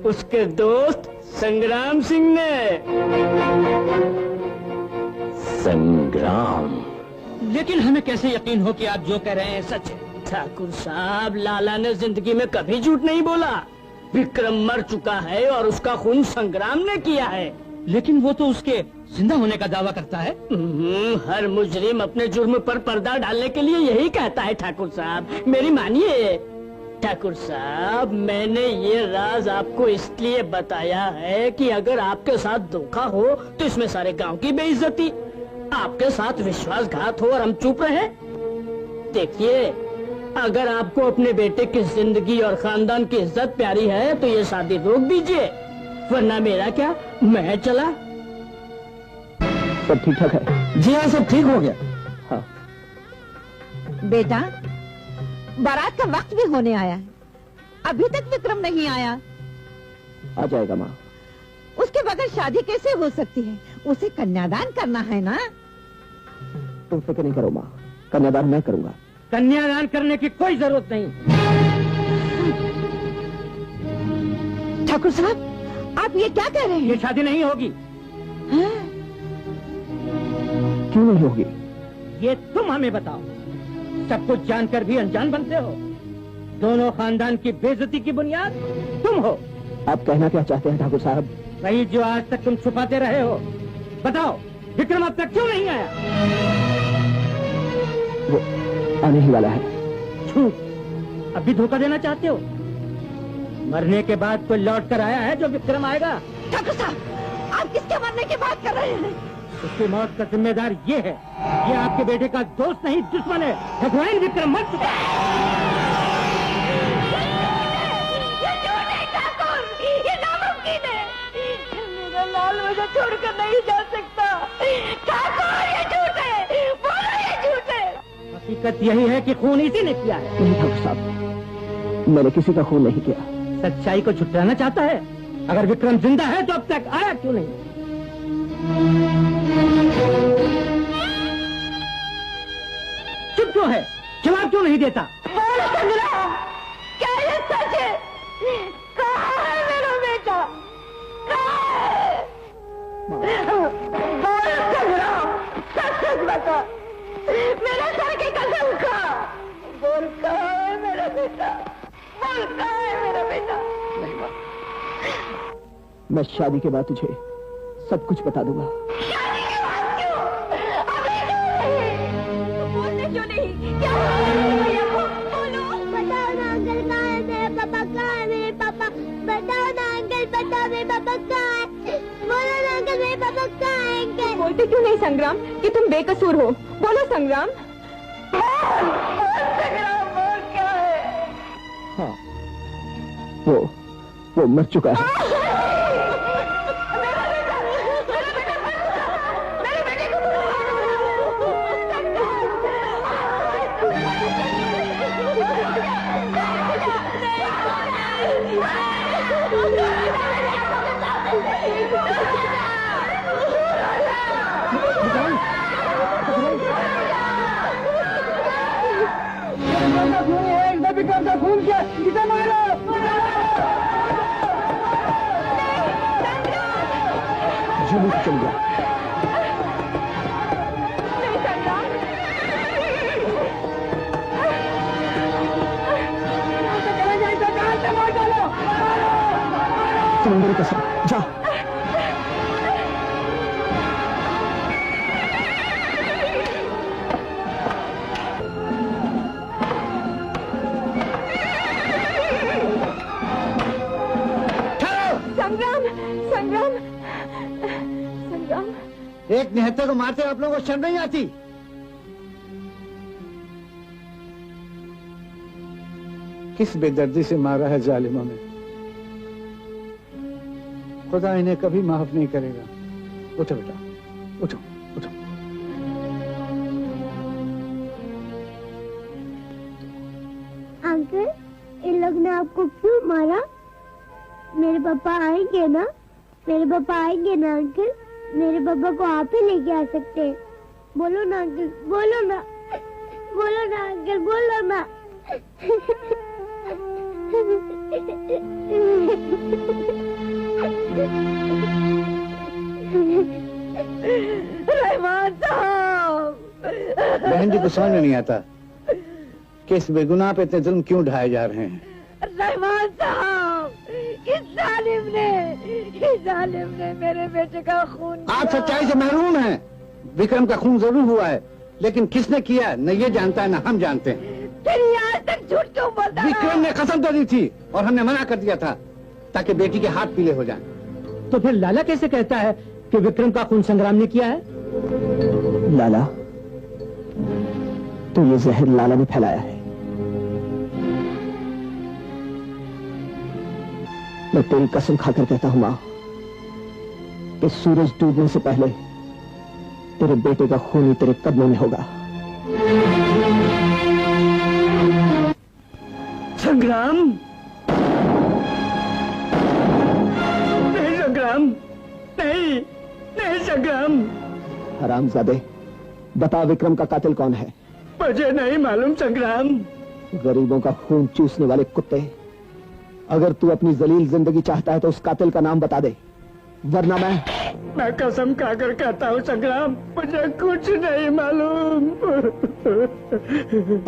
उसके दोस्त संग्राम सिंह ने। संग्राम? लेकिन हमें कैसे यकीन हो कि आप जो कह रहे हैं सच है? ठाकुर साहब, लाला ने जिंदगी में कभी झूठ नहीं बोला। विक्रम मर चुका है और उसका खून संग्राम ने किया है। लेकिन वो तो उसके जिंदा होने का दावा करता है। हर मुजरिम अपने जुर्म पर पर्दा डालने के लिए यही कहता है ठाकुर साहब, मेरी मानिए। ठाकुर साहब, मैंने ये राज आपको इसलिए बताया है कि अगर आपके साथ धोखा हो तो इसमें सारे गांव की बेइज्जती, आपके साथ विश्वासघात हो और हम चुप रहे। देखिए, अगर आपको अपने बेटे की जिंदगी और खानदान की इज्जत प्यारी है तो ये शादी रोक दीजिए, वरना मेरा क्या, मैं चला। सब ठीक ठाक है? जी हाँ, सब ठीक हो गया। हाँ। बेटा, बारात का वक्त भी होने आया है, अभी तक विक्रम नहीं आया। आ जाएगा माँ। उसके बगैर शादी कैसे हो सकती है? उसे कन्यादान करना है ना। तुम फिक्र नहीं करो माँ, कन्यादान मैं करूंगा। कन्यादान करने की कोई जरूरत नहीं। ठाकुर साहब, आप ये क्या कह रहे हैं? ये शादी नहीं होगी। क्यों नहीं होगी? ये तुम हमें बताओ। सब कुछ जानकर भी अनजान बनते हो। दोनों खानदान की बेइज्जती की बुनियाद तुम हो। आप कहना क्या चाहते हैं ठाकुर साहब? वही जो आज तक तुम छुपाते रहे हो। बताओ, विक्रम अब तक क्यों नहीं आया? वो आने ही वाला है। झूठ, अभी धोखा देना चाहते हो? मरने के बाद कोई लौट कर आया है जो विक्रम आएगा? ठाकुर साहब, आप किसके मरने की बात कर रहे हैं? उसकी मौत का जिम्मेदार ये है। ये आपके बेटे का दोस्त नहीं, दुश्मन है। भगवान विक्रम मर चुका है। ये झूठ है ठाकुर, ये नामुमकिन है। मेरा लाल मुझे छोड़कर नहीं जा सकता। ठाकुर, ये झूठ है, बोलो ये झूठ है। हकीकत यही है कि खून इसी ने किया है। नहीं ठाकुर साहब, मैंने किसी का खून नहीं किया। सच्चाई को छुटलाना चाहता है? अगर विक्रम जिंदा है तो अब तक आया क्यों नहीं? चुप क्यों है? जवाब क्यों नहीं देता? बोलो संग्राम, क्या ये सच है? कहाँ है मेरा बेटा? कहाँ है? बोलो संग्राम, सच सच बता। मेरे सर की कसम खा। बोल, कहाँ है मेरा बेटा? बोल, कहाँ है मेरा बेटा? नहीं माँ, मैं शादी के बाद तुझे सब कुछ बता दूंगा। शादी के बाद क्यों? अभी नहीं। बोलने क्यों नहीं? क्या हुआ? बोलो। बताओ ना अंकल, कहाँ है मेरे पापा? कहाँ है मेरे पापा? बताओ ना अंकल, बताओ मेरे पापा कहाँ है? बोलो ना अंकल, मेरे पापा कहाँ है अंकल? बोलते क्यों नहीं संग्राम कि तुम बेकसूर हो? बोलो संग्राम। संग्राम, बोल क्या है? हाँ, वो मर चुका है। जुल्म किया, इसे मारो। जुल्म चल गया। मेरी कसम, जा। संग्राम, संग्राम, संग्राम। एक निहत्थे को मारते आप लोगों को शर्म नहीं आती? किस बेदर्दी से मारा है जालिमों ने। खुदा इन्हें कभी माफ नहीं करेगा। उठो बेटा, उठो उठो। अंकल, इन लोग ने आपको क्यों मारा? मेरे पापा आएंगे ना? मेरे पापा आएंगे ना अंकल? मेरे पापा को आप ही लेके आ सकते हैं। बोलो ना अंकल, बोलो ना, बोलो ना अंकल, बोलो ना। रहमान साहब। बहन जी को समझ में नहीं आता कि इस बेगुनाह पे इतने जुल्म क्यों ढाए जा रहे हैं। रहमान साहब, इस जालिम ने मेरे बेटे का खून। आप सच्चाई से महरूम हैं। विक्रम का खून जरूर हुआ है, लेकिन किसने किया न ये जानता है न हम जानते हैं। तेरी आज तक झूठ क्यों बोलता? विक्रम ने कसम तो दी थी और हमने मना कर दिया था ताकि बेटी के हाथ पीले हो जाएं। तो फिर लाला कैसे कहता है कि विक्रम का खून संग्राम ने किया है? लाला, तो ये जहर लाला ने फैलाया है। मैं तेरी कसम खाकर कहता हूं मां कि सूरज डूबने से पहले तेरे बेटे का खून ही तेरे कदमों में होगा। संग्राम, नहीं संग्राम, नहीं, नहीं संग्राम। हरामजादे, बता विक्रम का कातिल कौन है? मुझे नहीं मालूम संग्राम। गरीबों का खून चूसने वाले कुत्ते, अगर तू अपनी जलील जिंदगी चाहता है तो उस कातिल का नाम बता दे, वरना मैं कसम खाकर कहता हूँ संग्राम, मुझे कुछ नहीं मालूम।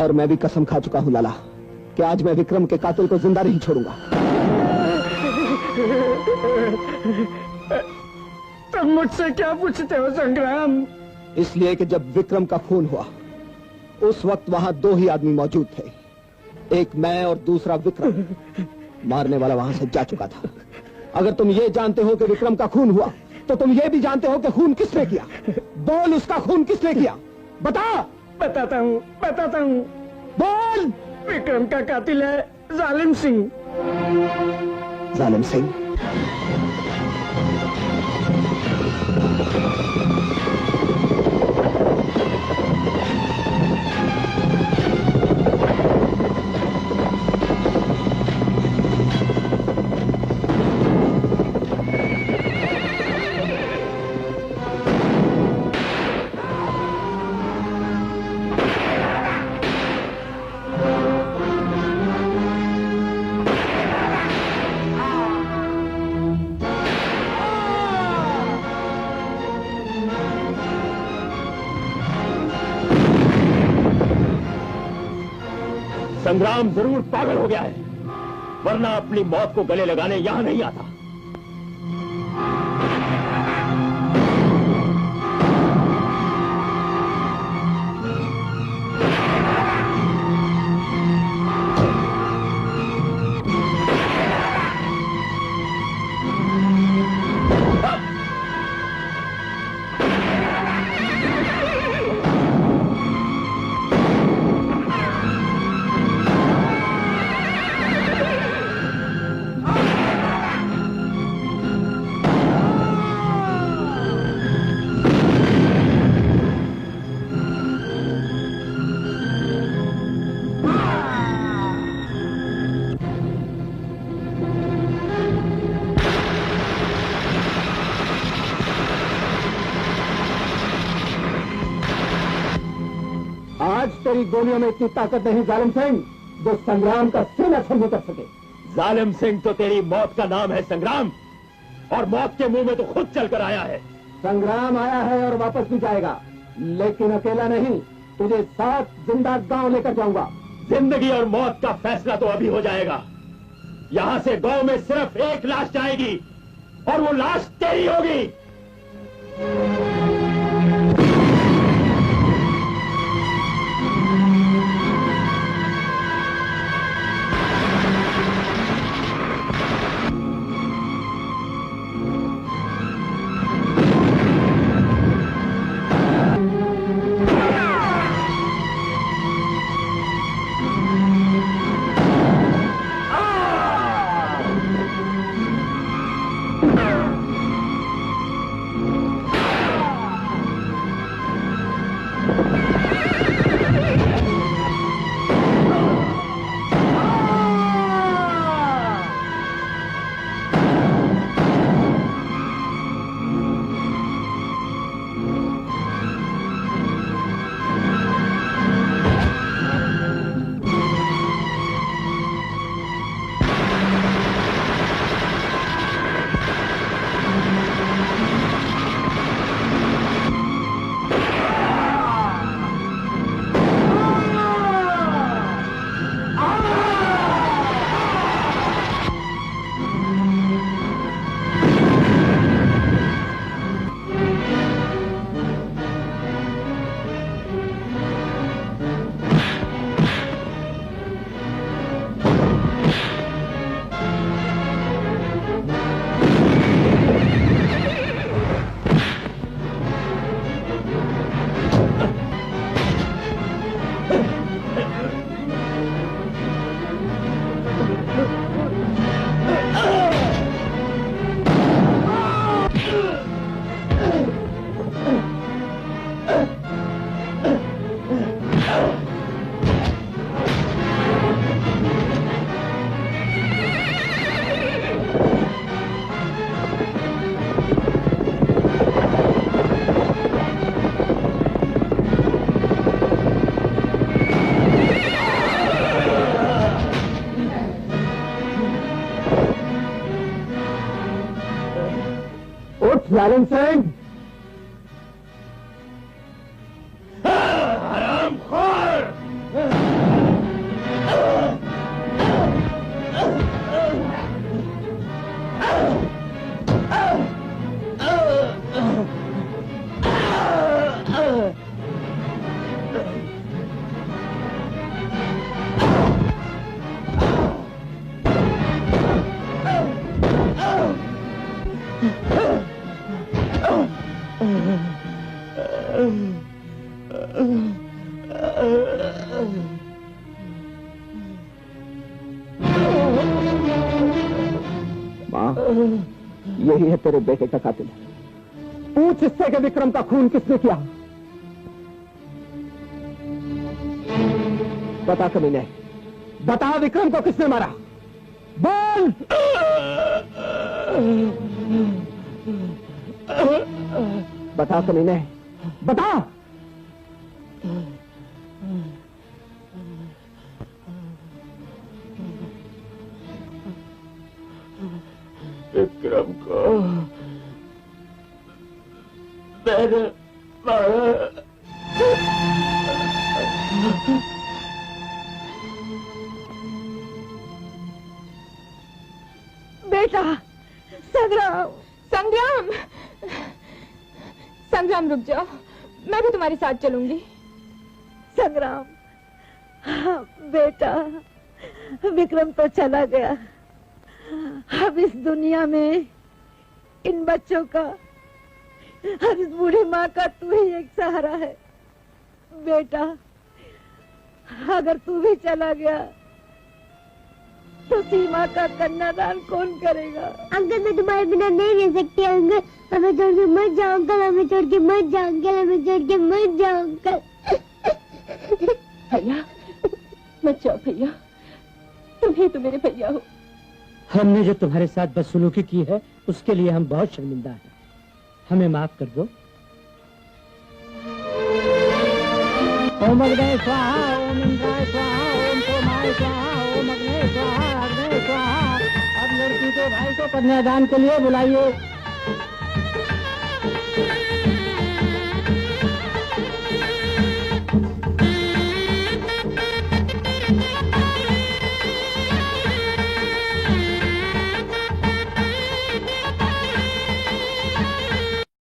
और मैं भी कसम खा चुका हूँ लाला कि आज मैं विक्रम के कातिल को जिंदा नहीं छोड़ूंगा। तुम मुझसे क्या पूछते हो संग्राम? इसलिए कि जब विक्रम का खून हुआ उस वक्त वहां दो ही आदमी मौजूद थे, एक मैं और दूसरा विक्रम। मारने वाला वहां से जा चुका था। अगर तुम ये जानते हो कि विक्रम का खून हुआ तो तुम ये भी जानते हो कि खून किसने किया। बोल, उसका खून किसने किया? बता। बताता हूँ, बताता हूँ। बोल। विक्रम का कातिल है जालिम सिंह। जालिम सिंह? संग्राम जरूर पागल हो गया है, वरना अपनी मौत को गले लगाने यहां नहीं आता। तेरी गोलियों में इतनी ताकत नहीं जालिम सिंह। जो संग्राम का सिर असर न कर सके। जालिम सिंह तो तेरी मौत का नाम है संग्राम, और मौत के मुंह में तो खुद चलकर आया है। संग्राम आया है और वापस भी जाएगा, लेकिन अकेला नहीं, तुझे साथ जिंदा गांव लेकर जाऊंगा। जिंदगी और मौत का फैसला तो अभी हो जाएगा। यहां से गांव में सिर्फ एक लाश जाएगी, और वो लाश तेरी होगी। जालिम सिंह, हरामखोर! यही है तेरे बेटे का कातिल। पूछ इससे कि विक्रम का खून किसने किया। बता कमीने, बता विक्रम को किसने मारा, बोल। बता कमीने, बता। विक्रम को मैंने मारा। बेटा संग्राम, संग्राम, संग्राम रुक जाओ, मैं भी तुम्हारे साथ चलूंगी। संग्राम, हाँ, बेटा विक्रम तो चला गया। अब इस दुनिया में इन बच्चों का और इस बूढ़ी माँ का तू ही एक सहारा है। बेटा अगर तू भी चला गया तो सीमा का कन्यादान कौन करेगा? अंकल मैं तुम्हारे बिना नहीं रह सकती अंकल, हमें छोड़ के मत जाओ अंकल, हमें छोड़ के मत जाओ अंकल, हमें छोड़ के मत जाओ अंकल। भैया मत जाओ भैया, तुम ही तो मेरे भैया हो। हमने जो तुम्हारे साथ बदसलूकी की है उसके लिए हम बहुत शर्मिंदा हैं, हमें माफ कर दो। ओम अग्ने स्वाहा, ओम इंद्राय स्वाहा, ओम सोमाय शिवाय स्वाहा, ओम अग्ने स्वाहा, अग्ने स्वाहा। अब लड़की के भाई को कन्यादान के लिए बुलाइए।